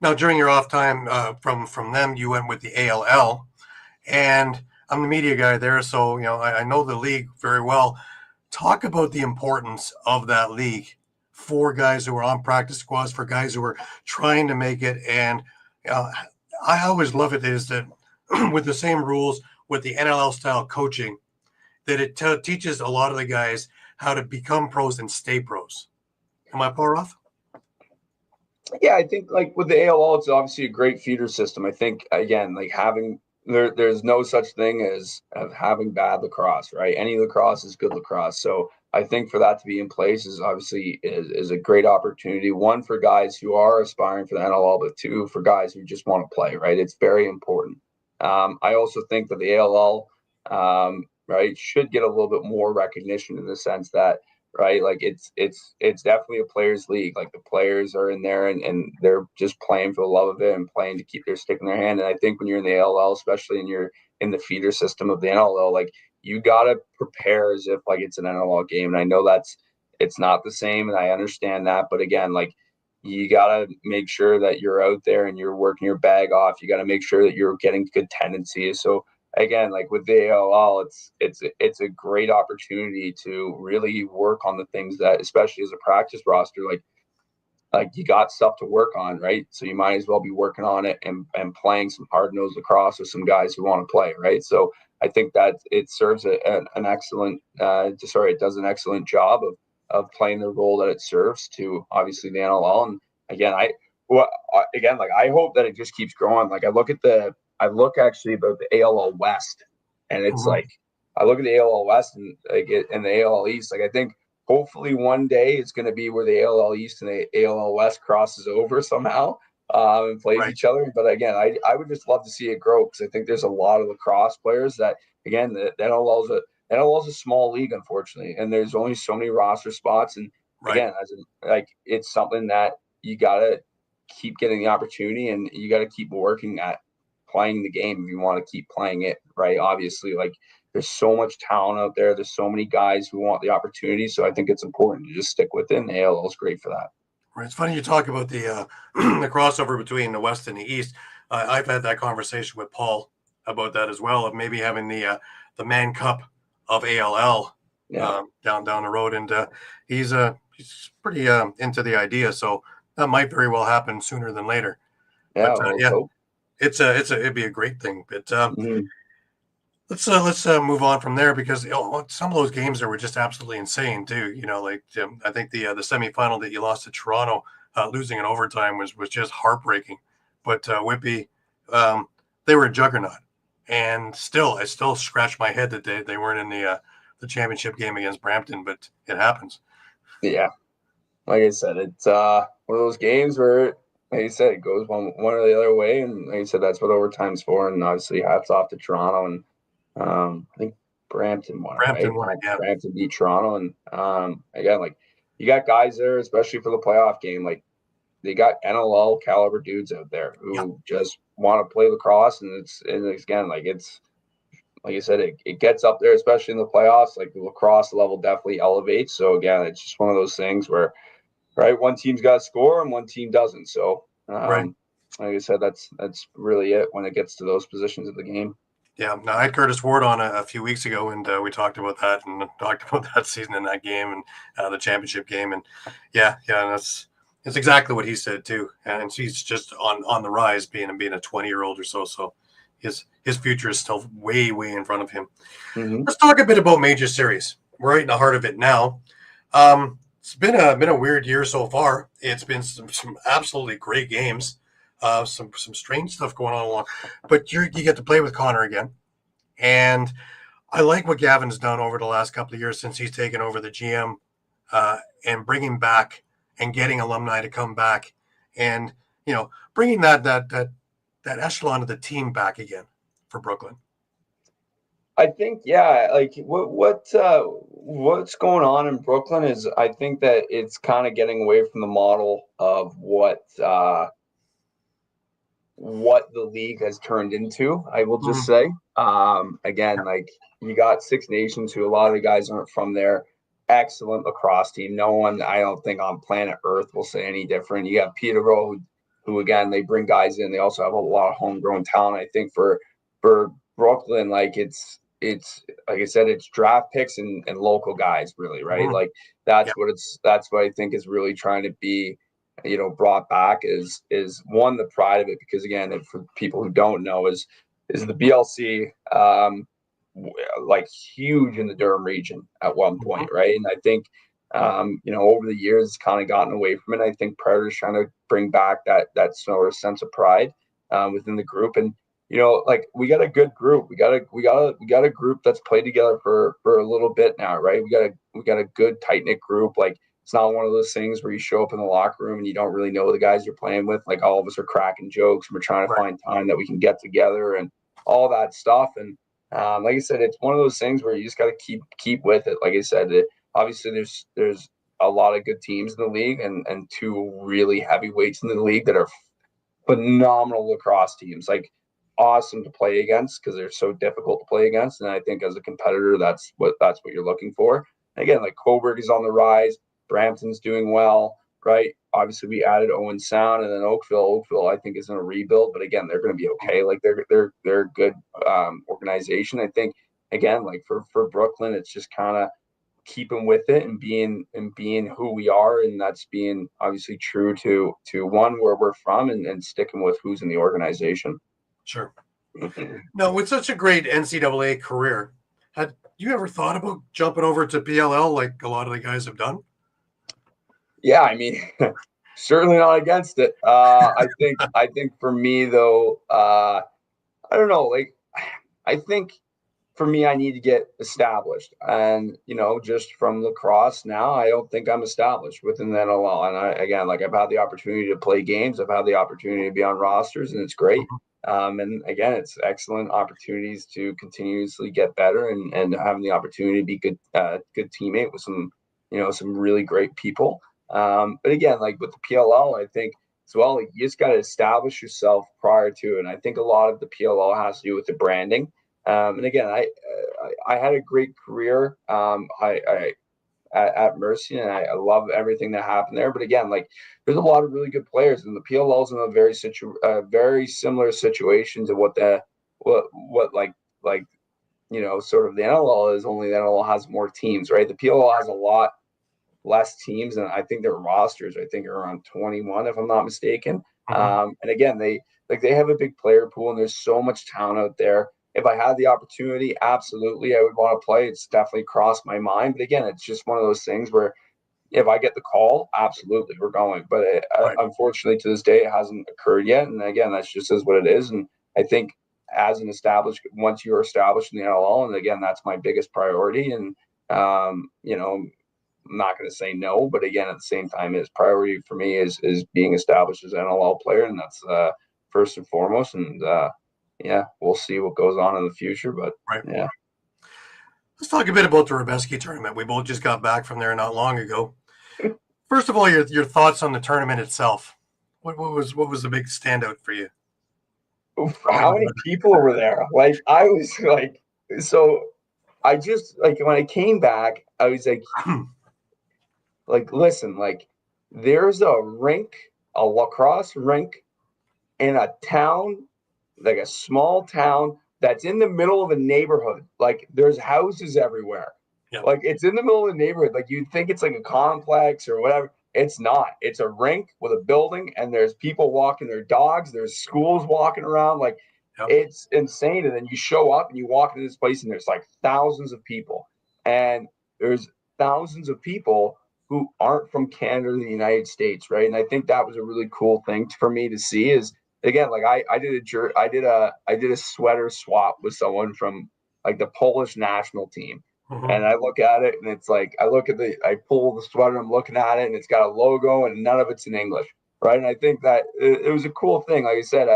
Now, during your off time from them, you went with the ALL, and I'm the media guy there, so I know the league very well. Talk about the importance of that league for guys who are on practice squads, for guys who are trying to make it. And I always love it is that with the same rules, with the NLL style coaching, that it teaches a lot of the guys how to become pros and stay pros. Am I far off? Yeah, I think like with the ALL, it's obviously a great feeder system. I think again, like there's no such thing as having bad lacrosse, right? Any lacrosse is good lacrosse. So I think for that to be in place is obviously is a great opportunity. One for guys who are aspiring for the NLL, but two for guys who just want to play, right? It's very important. I also think that the ALL, right, should get a little bit more recognition in the sense that right? Like it's definitely a players' league. Like the players are in there and they're just playing for the love of it and playing to keep their stick in their hand. And I think when you're in the ALL, especially and you're in the feeder system of the NLL, like you gotta prepare as if like it's an NLL game. And I know it's not the same, and I understand that. But again, like you gotta make sure that you're out there and you're working your bag off. You gotta make sure that you're getting good tendencies. So again, like with the ALL, it's a great opportunity to really work on the things that, especially as a practice roster, like you got stuff to work on, right? So you might as well be working on it and playing some hard nosed lacrosse with some guys who want to play, right? So I think that it serves an excellent, it does an excellent job of playing the role that it serves to obviously the NLL. And again, I hope that it just keeps growing. Like I look actually about the ALL West, and it's like I look at the ALL West and and the ALL East. Like I think hopefully one day it's going to be where the ALL East and the ALL West crosses over somehow and plays each other. But again, I would just love to see it grow because I think there's a lot of lacrosse players that again the NLL is a small league unfortunately, and there's only so many roster spots. And again, it's something that you gotta keep getting the opportunity and you got to keep working at playing the game if you want to keep playing it, right? Obviously, like there's so much talent out there. There's so many guys who want the opportunity. So I think it's important to just stick with it. And the ALL is great for that. Right. It's funny you talk about the the crossover between the West and the East. I've had that conversation with Paul about that as well, of maybe having the Man Cup of ALL down the road, and he's pretty into the idea. So that might very well happen sooner than later. Yeah, But it'd be a great thing. But let's move on from there because some of those games there were just absolutely insane too. Like I think the semifinal that you lost to Toronto, losing in overtime was just heartbreaking. But Whitby, they were a juggernaut, and I still scratch my head that they weren't in the championship game against Brampton. But it happens. Yeah, like I said, it's one of those games where, like you said, it goes one or the other way, and like I said, that's what overtime's for. And obviously, hats off to Toronto and I think Brampton won it, right? Brampton won it, yeah. Brampton beat Toronto, and again, like you got guys there, especially for the playoff game. Like they got NLL caliber dudes out there who just want to play lacrosse, and it's again like it's like I said, it gets up there, especially in the playoffs. Like the lacrosse level definitely elevates. So again, it's just one of those things where right, one team's got to score and one team doesn't. So Right. like I said, that's really it when it gets to those positions of the game. Yeah, no, I had Curtis Ward on a few weeks ago, and we talked about that and talked about that season in that game and the championship game, and yeah, that's exactly what he said too. And he's just on the rise, being a 20-year-old or so. So his future is still way in front of him. Mm-hmm. Let's talk a bit about Major Series. We're right in the heart of it now. It's been a weird year so far. It's been some absolutely great games. Some strange stuff going on along, but you get to play with Connor again, and I like what Gavin's done over the last couple of years since he's taken over the GM, and bringing back and getting alumni to come back, and bringing that echelon of the team back again for Brooklyn. I think, yeah, like what's going on in Brooklyn is I think that it's kind of getting away from the model of what the league has turned into. I will just say, again, like you got Six Nations, who a lot of the guys aren't from there. Excellent lacrosse team. No one, I don't think, on planet Earth will say any different. You have Peterborough, who again, they bring guys in. They also have a lot of homegrown talent. I think for Brooklyn, like it's like I said, it's draft picks and local guys, really, right? Mm-hmm. Like that's what I think is really trying to be brought back is one, the pride of it, because again, for people who don't know, is the BLC like huge in the Durham region at one point, right? And I think over the years it's kind of gotten away from it. I think Predator's trying to bring back that sort of sense of pride within the group. And like we got a good group. We got a group that's played together for a little bit now, right? We got a good tight knit group. Like it's not one of those things where you show up in the locker room and you don't really know the guys you're playing with. Like all of us are cracking jokes and we're trying to find time that we can get together and all that stuff. And like I said, it's one of those things where you just got to keep with it. Like I said, obviously there's a lot of good teams in the league and two really heavyweights in the league that are phenomenal lacrosse teams. Like awesome to play against because they're so difficult to play against. And I think as a competitor, that's what you're looking for. And again, like Coburg is on the rise. Brampton's doing well, right? Obviously, we added Owen Sound and then Oakville. Oakville, I think, is in a rebuild, but again, they're going to be okay. Like they're a good organization. I think again, like for Brooklyn, it's just kind of keeping with it and being who we are, and that's being obviously true to one where we're from and sticking with who's in the organization. Sure. No, with such a great NCAA career, had you ever thought about jumping over to PLL like a lot of the guys have done? Yeah, I mean, certainly not against it. I think for me though, I don't know. Like, I think for me, I need to get established, and just from lacrosse now, I don't think I'm established within the NLL. And again, like I've had the opportunity to play games, I've had the opportunity to be on rosters, and it's great. And again, it's excellent opportunities to continuously get better and having the opportunity to be good teammate with some really great people. But again, like with the PLL, I think as well, like you just got to establish yourself prior to it. And I think a lot of the PLL has to do with the branding. And again, I had a great career at Mercy, and I love everything that happened there. But again, like there's a lot of really good players, and the PLL's in a very similar situation to what sort of the NLL is. Only the NLL has more teams, right? The PLL has a lot less teams, and I think their rosters, I think, are around 21, if I'm not mistaken. And again, they have a big player pool, and there's so much talent out there. If I had the opportunity, absolutely, I would want to play. It's definitely crossed my mind. But again, it's just one of those things where if I get the call, absolutely, we're going. But unfortunately, to this day, it hasn't occurred yet. And again, that's just is what it is. And I think once you're established in the NLL, and again, that's my biggest priority. And I'm not going to say no, but again, at the same time, his priority for me is being established as an NLL player, and that's first and foremost. And we'll see what goes on in the future, but yeah. Let's talk a bit about the Rubeski tournament. We both just got back from there not long ago. First of all, your thoughts on the tournament itself. What was the big standout for you? How many people were there? Like I was like, so I just like when I came back, I was like, listen, like there's a rink, a lacrosse rink in a town, like a small town that's in the middle of a neighborhood. Like there's houses everywhere. Yep. Like it's in the middle of the neighborhood. Like you'd think it's like a complex or whatever. It's not. It's a rink with a building, and there's people walking their dogs. There's schools walking around. Like Yep. it's insane. And then you show up and you walk into this place, and there's like thousands of people, and there's thousands of people who aren't from Canada or the United States, right? And I think that was a really cool thing for me to see. Is again, like I did a sweater swap with someone from like the Polish national team. Mm-hmm. And I look at it and it's like I pull the sweater, I'm looking at it and it's got a logo and none of it's in English. Right. And I think that it was a cool thing. Like I said,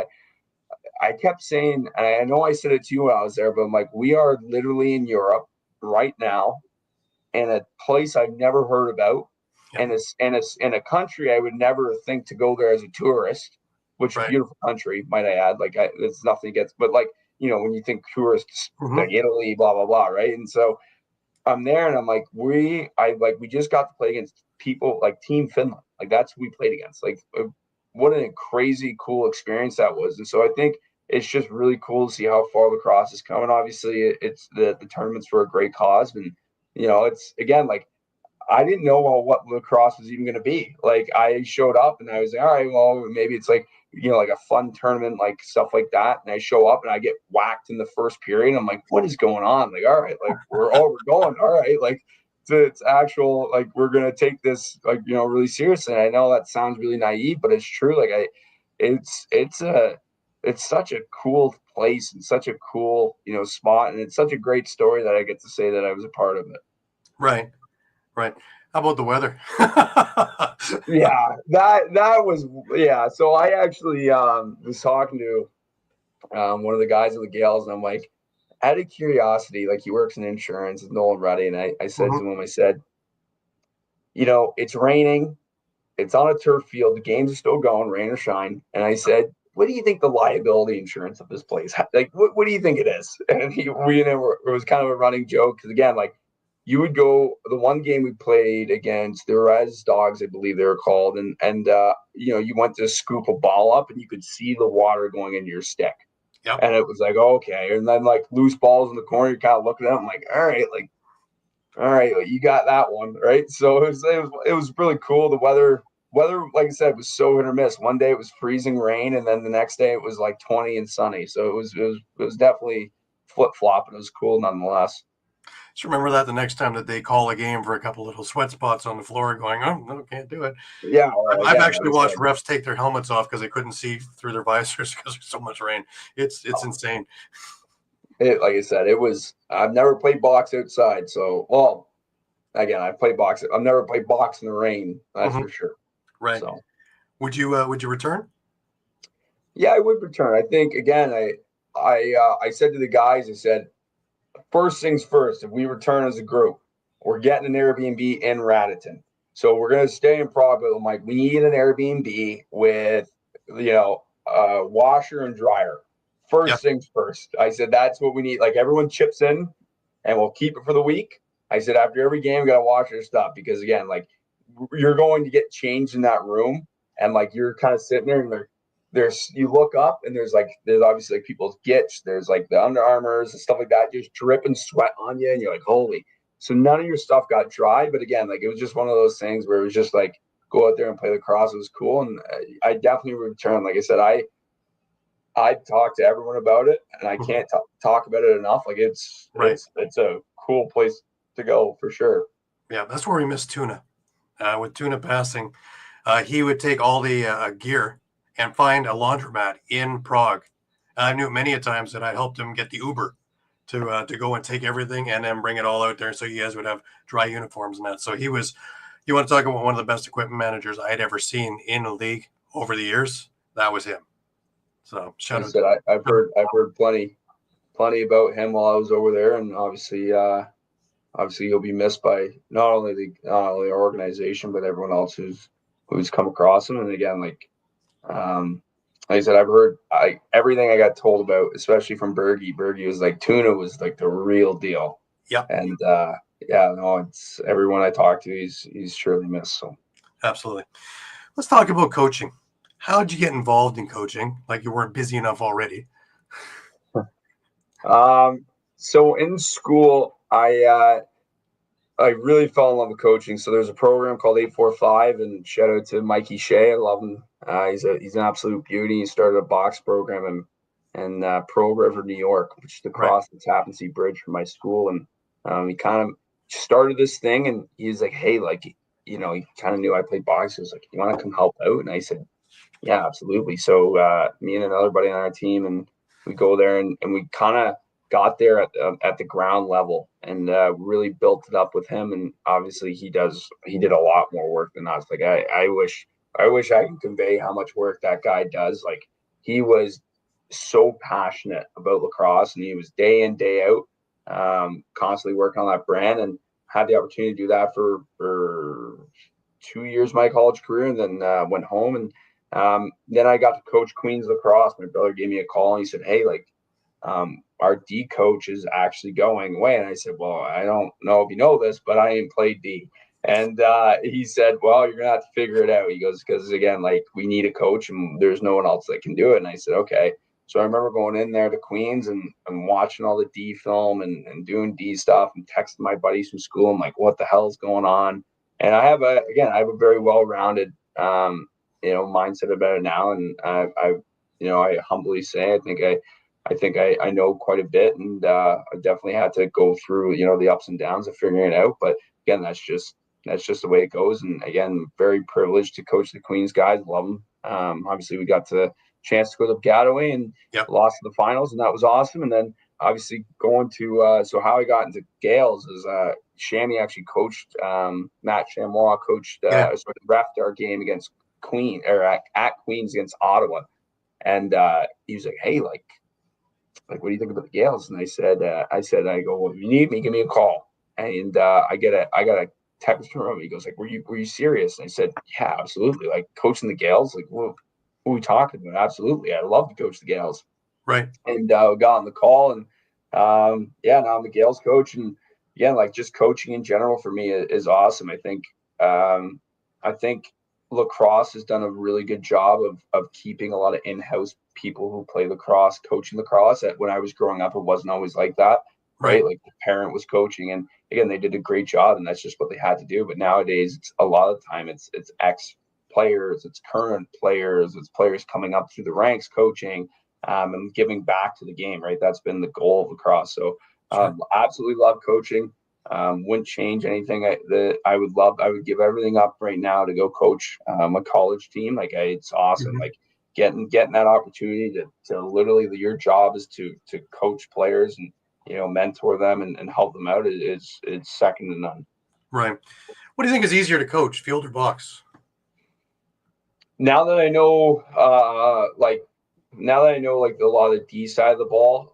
I kept saying, and I know I said it to you when I was there, but I'm like, we are literally in Europe right now in a place I've never heard about, Yep. and in a country I would never think to go there as a tourist, which Right. beautiful country, might I add. Like it's nothing against, but like when you think tourists, Mm-hmm. like Italy, blah blah blah, right? And so I'm there, and I'm like, we just got to play against people like Team Finland, like that's who we played against. Like, what a crazy cool experience that was. And so I think it's just really cool to see how far lacrosse is coming. Obviously, it's the tournaments for a great cause, and it's again like I didn't know what lacrosse was even going to be. Like I showed up and I was like, all right, well, maybe it's like, like a fun tournament, like stuff like that. And I show up and I get whacked in the first period. I'm like, what is going on? Like, all right, like we're going. All right. Like it's actual, like, we're going to take this, like, really seriously. And I know that sounds really naive, but it's true. Like it's such a cool place and such a cool, spot. And it's such a great story that I get to say that I was a part of it. Right. Right. How about the weather? Yeah, that was So I actually was talking to one of the guys at the Gales, and I'm like, out of curiosity, like he works in insurance, Nolan Ruddy, and I said Mm-hmm. to him, I said, it's raining, it's on a turf field, the games are still going, rain or shine, and I said, what do you think the liability insurance of this place? Like, what do you think it is? And it was kind of a running joke because again, like you would go the one game we played against the Res Dogs, I believe they were called, and you went to scoop a ball up and you could see the water going into your stick. Yep. And it was like, okay. And then like loose balls in the corner, you're kind of looking at them like, all right, you got that one, right? So it was really cool. The weather, like I said, was so hit or miss. One day it was freezing rain, and then the next day it was like 20 and sunny. So it was definitely flip flop, and it was cool nonetheless. Just remember that the next time that they call a game for a couple little sweat spots on the floor, going, "Oh no, can't do it." Yeah, well, I've again, actually watched refs take their helmets off because they couldn't see through their visors because there's so much rain. It's insane. Like I said, it was. I've never played box outside, so again, I played box. I've never played box in the rain. That's for sure. Right. So, would you return? yeah, I would return. I think again, I said to the guys, I said, first things first. If we return as a group, we're getting an Airbnb in Raditon. So we're gonna stay in Prague. But I'm like, we need an Airbnb with washer and dryer. First things first. I said that's what we need. Like everyone chips in, and we'll keep it for the week. I said after every game, we gotta wash your stuff because again, like you're going to get changed in that room, and like you're kind of sitting there, and there's you look up, and there's obviously like people's gits, there's like the Under Armours and stuff like that, just dripping sweat on you, and you're like, holy. So none of your stuff got dry, but again, like it was just one of those things where it was just like go out there and play lacrosse. It was cool, and I definitely return. Like I said, I talk to everyone about it, and I can't talk about it enough. Like it's a cool place to go for sure. Yeah, that's where we missed Tuna. With Tuna passing, he would take all the gear and find a laundromat in Prague. I knew many a times that I helped him get the Uber to go and take everything and then bring it all out there so you guys would have dry uniforms and that. So he was, you want to talk about one of the best equipment managers I had ever seen in a league over the years? That was him. So shout out. I've heard plenty about him while I was over there, and obviously obviously he'll be missed by not only our organization, but everyone else who's come across him. And again, like I said, I've heard everything I got told about, especially from Bergie. Bergie was like, Tuna was like the real deal. Yep. And yeah, no, it's everyone I talk to, he's surely missed. So absolutely. Let's talk about coaching. How did you get involved in coaching? Like you weren't busy enough already. So in school, I really fell in love with coaching. So there's a program called 845, and shout out to Mikey Shea. I love him. He's an absolute beauty. He started a box program in Pearl River, New York, which is across the Tappan Zee Bridge from my school. And he kind of started this thing, and he's like, hey, like, he kind of knew I played box. He was like, you want to come help out? And I said, yeah, absolutely. So me and another buddy on our team, and we go there, and we kind of got there at the ground level, and really built it up with him. And obviously he did a lot more work than us. Like I wish I could convey how much work that guy does. Like he was so passionate about lacrosse, and he was day in, day out, constantly working on that brand, and had the opportunity to do that for 2 years of my college career, and then went home. And then I got to coach Queens lacrosse. My brother gave me a call, and he said, hey, like, our D coach is actually going away. And I said, well, I don't know if you know this, but I ain't played D. And he said, well, you're going to have to figure it out. He goes, because again, like, we need a coach and there's no one else that can do it. And I said, okay. So I remember going in there to Queens and watching all the D film and doing D stuff and texting my buddies from school. I'm like, what the hell's going on? And I have a very well-rounded, mindset about it now. And I humbly say, I think I know quite a bit, and I definitely had to go through, the ups and downs of figuring it out. But again, that's just the way it goes. And again, very privileged to coach the Queens guys. Love them. Obviously, we got the chance to go to Gataway and lost in the finals, and that was awesome. And then obviously going to so how I got into Gaels is Shammy actually coached Matt Chamois coached sort of refed our game against at Queens against Ottawa, and he was like, hey, like, what do you think about the Gaels? And I said, I go, well, if you need me, give me a call. And I got a text from him. He goes, like, were you serious? And I said, yeah, absolutely. Like, coaching the Gaels, like, what are we talking about? Absolutely. I love to coach the Gaels. Right. And got on the call, and now I'm the Gaels coach. And again, like, just coaching in general for me is awesome. I think lacrosse has done a really good job of keeping a lot of in-house people who play lacrosse coaching lacrosse. When I was growing up, it wasn't always like that, right? Like the parent was coaching, and again, they did a great job, and that's just what they had to do. But nowadays, it's a lot of the time it's ex players, it's current players, it's players coming up through the ranks coaching, and giving back to the game, right? That's been the goal of lacrosse. So absolutely love coaching. Wouldn't change anything that I would love. I would give everything up right now to go coach a college team. Like, it's awesome. Mm-hmm. Like getting that opportunity to literally, your job is to coach players and mentor them and help them out. It's second to none. Right. What do you think is easier to coach, field or box? Now that I know, like a lot of the D side of the ball,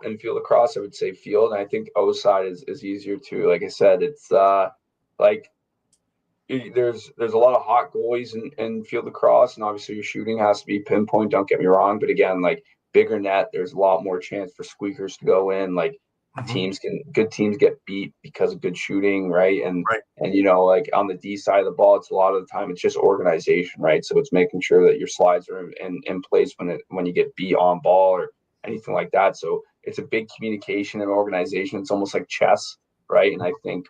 in field lacrosse, I would say field, and I think O side is easier too. Like I said, it's there's a lot of hot goalies in field lacrosse, and obviously your shooting has to be pinpoint. Don't get me wrong, but again, like, bigger net, there's a lot more chance for squeakers to go in. Like, good teams get beat because of good shooting, right? And like on the D side of the ball, it's a lot of the time it's just organization, right? So it's making sure that your slides are in place when you get beat on ball or anything like that. So it's a big communication and organization. It's almost like chess, right? And I think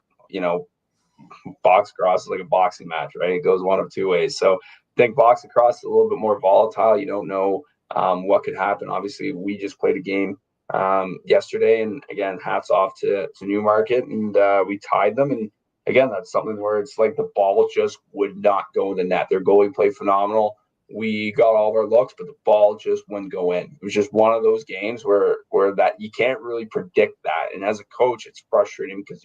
box cross is like a boxing match, right? It goes one of two ways. So I think box across is a little bit more volatile. You don't know what could happen. Obviously, we just played a game yesterday, and again, hats off to Newmarket, and we tied them. And again, that's something where it's like the ball just would not go in the net. Their goalie played phenomenal. We got all of our looks, but the ball just wouldn't go in. It was just one of those games where that you can't really predict that. And as a coach, it's frustrating because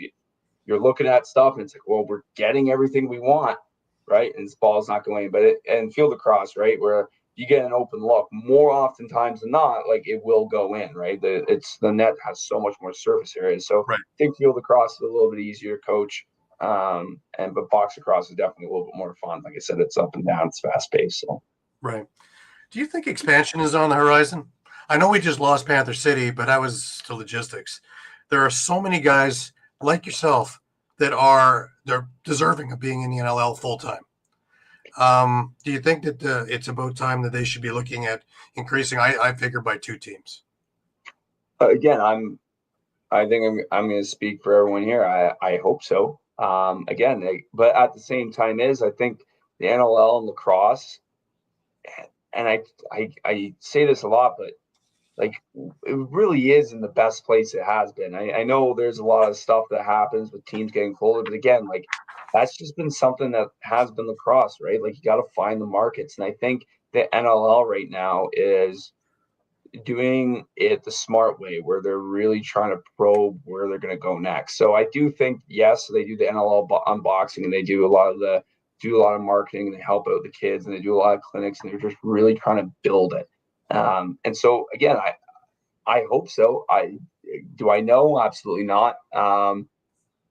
you're looking at stuff and it's like, well, we're getting everything we want, right? And this ball's not going in. But and field lacrosse, right, where you get an open look, more oftentimes than not, like it will go in, right? The net has so much more surface area. So Right. I think field lacrosse is a little bit easier to coach. But box lacrosse is definitely a little bit more fun. Like I said, it's up and down, it's fast paced. So Right. Do you think expansion is on the horizon? I know we just lost Panther City, but that was to logistics. There are so many guys like yourself that they're deserving of being in the NLL full time. Do you think that it's about time that they should be looking at increasing? I figure by 2 teams. Again, I think I'm going to speak for everyone here. I hope so. But at the same time, I think the NLL and lacrosse, and I say this a lot, but like it really is in the best place it has been. I know there's a lot of stuff that happens with teams getting colder, but again, like that's just been something that has been lacrosse, right? Like you got to find the markets, and I think the NLL right now is doing it the smart way, where they're really trying to probe where they're going to go next. So I do think, yes, they do the NLL unboxing, and they do a lot of marketing, and they help out the kids, and they do a lot of clinics, and they're just really trying to build it. And so again, I hope so. I know? Absolutely not.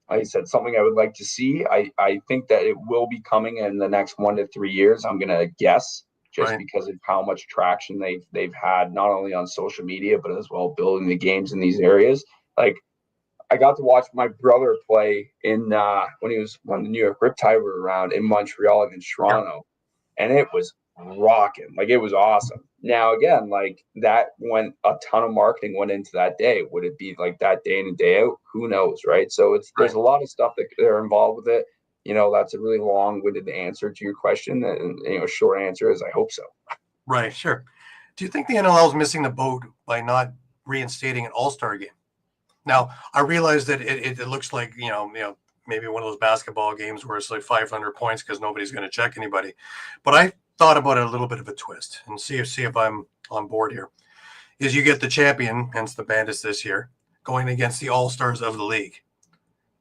Like I said, something I would like to see. I think that it will be coming in the next 1 to 3 years. I'm going to guess, just Right. because of how much traction they've had, not only on social media, but as well building the games in these areas. Like I got to watch my brother play in when the New York Riptide were around in Montreal against Yeah. Toronto, and it was rocking. Like it was awesome. Now again, like that went a ton of marketing went into that day. Would it be like that day in and day out? Who knows, right? So there's Right. a lot of stuff that are involved with it. That's a really long-winded answer to your question, and short answer is I hope so. Right. Sure. Do you think the NLL is missing the boat by not reinstating an All-Star game? Now, I realize that it looks like maybe one of those basketball games where it's like 500 points because nobody's going to check anybody. But I thought about it a little bit of a twist and see if I'm on board here. Is you get the champion, hence the Bandits this year, going against the All Stars of the league.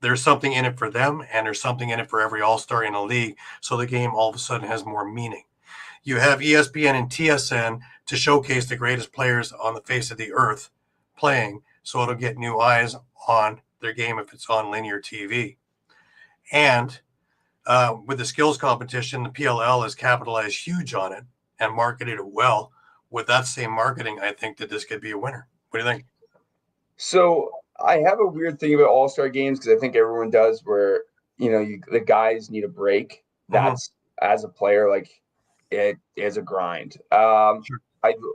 There's something in it for them, and there's something in it for every All Star in the league. So the game all of a sudden has more meaning. You have ESPN and TSN to showcase the greatest players on the face of the earth playing, so it'll get new eyes on their game if it's on linear TV. And with the skills competition, the PLL has capitalized huge on it and marketed it well. With that same marketing, I think that this could be a winner. What do you think? So I have a weird thing about All-Star games, because I think everyone does, where the guys need a break. Mm-hmm. That's, as a player, like it is a grind. Sure.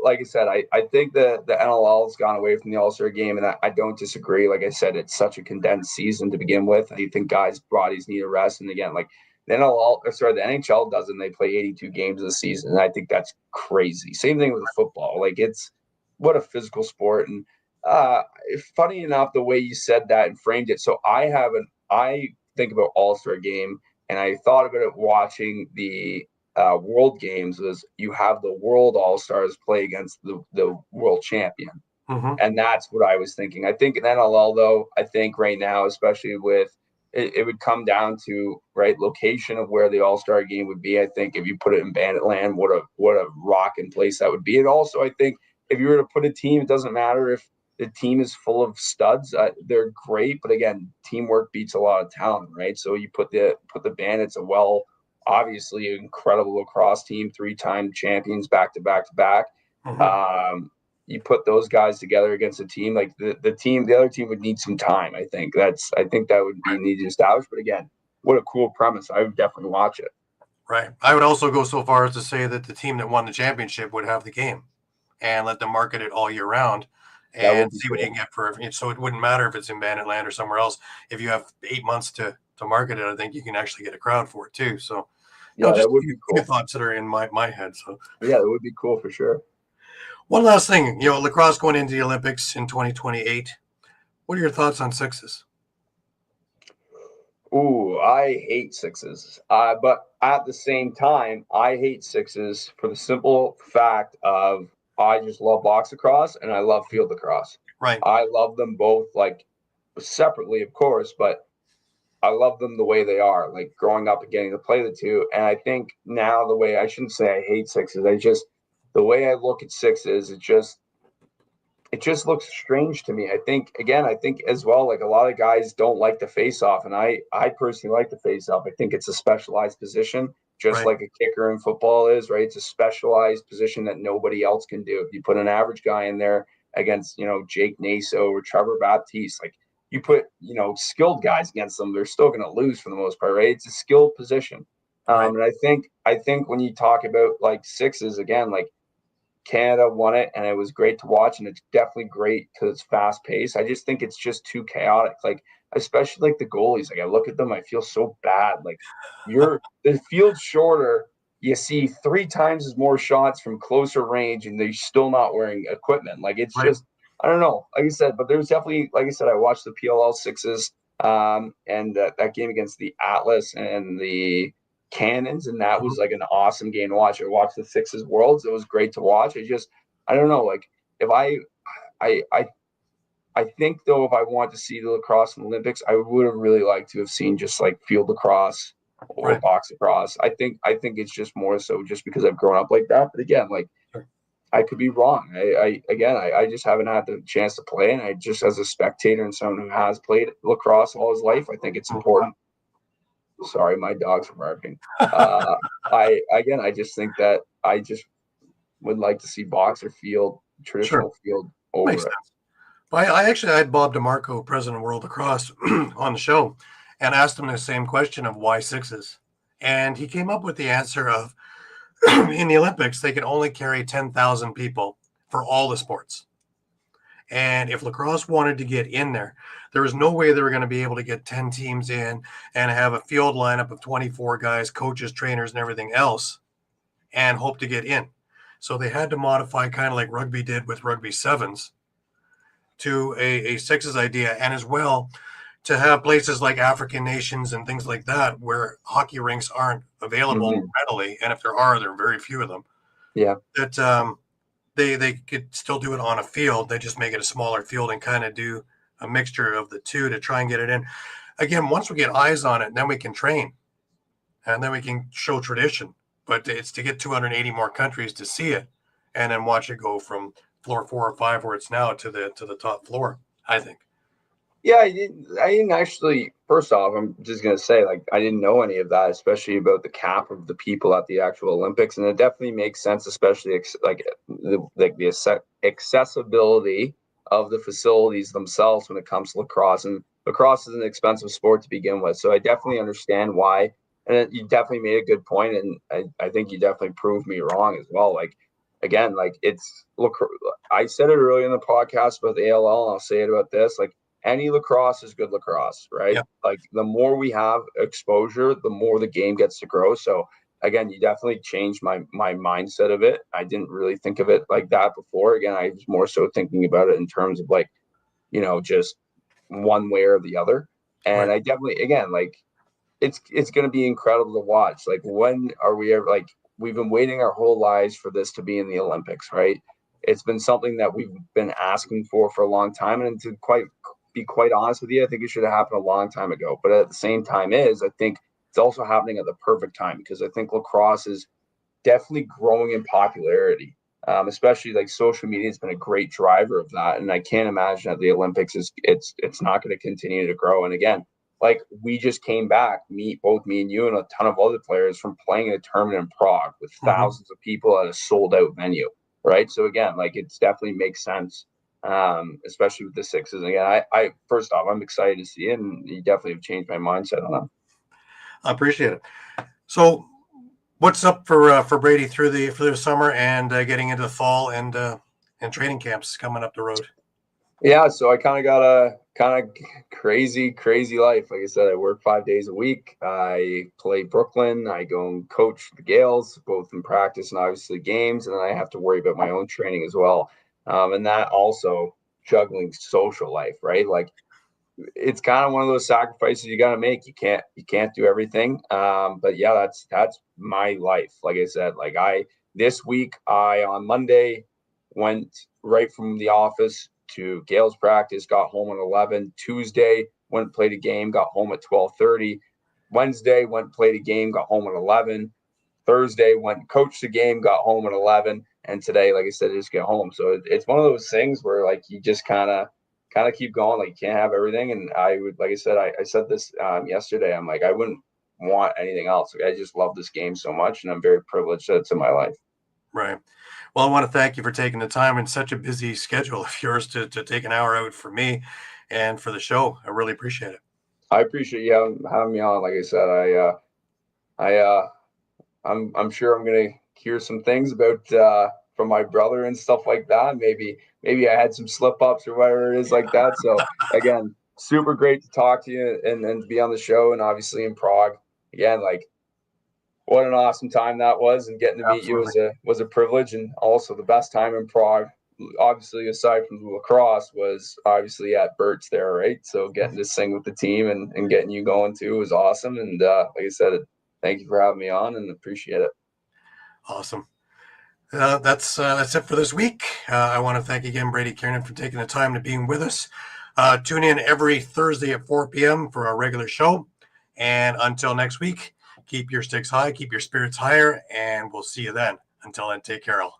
Like I said, I think the NLL has gone away from the All-Star game, and I don't disagree. Like I said, it's such a condensed season to begin with. I think guys' bodies need a rest, and again, like the NHL doesn't. They play 82 games a season, and I think that's crazy. Same thing with football. Like it's what a physical sport. And uh, funny enough, the way you said that and framed it. So I think about All-Star game, and I thought about it watching the world games. Was you have the world All-Stars play against the world champion. Mm-hmm. And that's what I was thinking. I think in NLL, though, I think right now, especially with it would come down to right location of where the All-Star game would be. I think if you put it in Bandit Land, what a rocking place that would be. And also, I think if you were to put a team, it doesn't matter if the team is full of studs. They're great, but again, teamwork beats a lot of talent, right? So you put the Bandits, obviously incredible lacrosse team, 3-time champions back to back to back. Mm-hmm. You put those guys together against a team, like the other team would need some time. I think that would be needed to establish. But again, what a cool premise. I would definitely watch it. Right. I would also go so far as to say that the team that won the championship would have the game and let them market it all year round That and would be see cool. what you can get for it. So it wouldn't matter if it's in Bandit Land or somewhere else. If you have 8 months to market it, I think you can actually get a crowd for it too. So Yeah, just that would be cool. thoughts that are in my head. So Yeah, that would be cool for sure. one last thing, lacrosse going into the Olympics in 2028. What are your thoughts on sixes? Ooh, I hate sixes. But at the same time, I hate sixes for the simple fact of I just love box lacrosse and I love field lacrosse. Right. I love them both, like separately, of course, but I love them the way they are, like growing up and getting to play the two. And I think now the way I shouldn't say I hate sixes, the way I look at sixes, it just looks strange to me. I think as well, like a lot of guys don't like the face off, and I personally like the face off. I think it's a specialized position, just Right. like a kicker in football is, right? It's a specialized position that nobody else can do. If you put an average guy in there against, Jake Naso or Trevor Baptiste, like you put, skilled guys against them, they're still going to lose for the most part, right? It's a skilled position. Right. And I think when you talk about like sixes again, like Canada won it, and it was great to watch, and it's definitely great because it's fast paced. I just think it's just too chaotic. Like, especially like the goalies. Like, I look at them, I feel so bad. Like, the field's shorter. You see 3 times as more shots from closer range, and they're still not wearing equipment. Like, it's Right. just, I don't know. Like I said, but there's definitely, like I said, I watched the PLL sixes, and that game against the Atlas and the Cannons, and that was like an awesome game to watch. I watched the Sixes Worlds; it was great to watch. I don't know, like if I, I, I think though, if I want to see the lacrosse in the Olympics, I would have really liked to have seen just like field lacrosse or Right. box lacrosse. I think it's just more so just because I've grown up like that. But again, like Sure. I could be wrong. I just haven't had the chance to play, and I just as a spectator and someone who has played lacrosse all his life, I think it's important. Sorry, my dogs are barking. Uh, I just think that I just would like to see box or field, Sure. traditional field Makes over it. sense. I actually had Bob DeMarco, president of World Lacrosse, on the show and asked him the same question of why sixes. And he came up with the answer of in the Olympics, they can only carry 10,000 people for all the sports. And if lacrosse wanted to get in there, there was no way they were going to be able to get 10 teams in and have a field lineup of 24 guys, coaches, trainers, and everything else and hope to get in. So they had to modify kind of like rugby did with rugby sevens to a sixes idea, and as well to have places like African nations and things like that where hockey rinks aren't available Mm-hmm. readily, and if there are, there are very few of them. Yeah. That they could still do it on a field. They just make it a smaller field and kind of do a mixture of the two to try and get it in. Again, once we get eyes on it, then we can train and then we can show tradition. But it's to get 280 more countries to see it and then watch it go from floor 4 or 5 where it's now to the top floor, I think. Yeah, I didn't actually. First off, I'm just gonna say, like, I didn't know any of that, especially about the cap of the people at the actual Olympics, and it definitely makes sense, especially the accessibility of the facilities themselves when it comes to lacrosse. And lacrosse is an expensive sport to begin with, so I definitely understand why. And you definitely made a good point, and I think you definitely proved me wrong as well. Like, again, like look, I said it earlier in the podcast about the ALL, and I'll say it about this, like any lacrosse is good lacrosse, right? Yeah. Like the more we have exposure, the more the game gets to grow. So again, you definitely changed my mindset of it. I didn't really think of it like that before. Again, I was more so thinking about it in terms of like, just one way or the other. And Right. I definitely, again, like it's going to be incredible to watch. Like, when are we ever, like, we've been waiting our whole lives for this to be in the Olympics, right? It's been something that we've been asking for a long time, and to be quite honest with you, I think it should have happened a long time ago. But at the same time, I think it's also happening at the perfect time, because I think lacrosse is definitely growing in popularity. Especially like social media has been a great driver of that, and I can't imagine that the Olympics it's not going to continue to grow. And again, like, we just came back, both me and you and a ton of other players, from playing a tournament in Prague with Mm-hmm. thousands of people at a sold out venue, right? So again, like, it's definitely makes sense, especially with the sixes. And again, I first off, I'm excited to see it, and you definitely have changed my mindset on them. I appreciate it. So, what's up for Brady through the summer and getting into the fall and training camps coming up the road? Yeah, so I kind of got a kind of crazy life. Like I said, I work 5 days a week. I play Brooklyn. I go and coach the Gales, both in practice and obviously games, and then I have to worry about my own training as well. And that also juggling social life, right? Like, it's kind of one of those sacrifices you got to make. You can't do everything. But yeah, that's my life. Like I said, like this week, I on Monday went right from the office to Gales practice, got home at 11. Tuesday, went and played a game, got home at 12:30. Wednesday, went and played a game, got home at 11. Thursday, went and coached the game, got home at 11. And today, like I said, I just get home. So it's one of those things where like you just kind of keep going. Like you can't have everything. And I would, like I said, I said this yesterday. I'm like, I wouldn't want anything else. Like, I just love this game so much, and I'm very privileged that it's in my life. Right. Well, I want to thank you for taking the time in such a busy schedule of yours to take an hour out for me and for the show. I really appreciate it. I appreciate you having me on. Like I said, I'm sure I'm gonna hear some things about from my brother and stuff like that. Maybe I had some slip ups or whatever it is like that. So again, super great to talk to you and to be on the show, and obviously in Prague again. Like what an awesome time that was, and getting to meet you was a privilege, and also the best time in Prague. Obviously, aside from the lacrosse, was obviously at Bert's there, right? So getting to sing with the team and getting you going too was awesome. And like I said, thank you for having me on, and appreciate it. Awesome. That's it for this week. I want to thank again Brady Kearnan for taking the time to being with us. Tune in every Thursday at 4 p.m. for our regular show. And until next week, keep your sticks high, keep your spirits higher, and we'll see you then. Until then, take care all.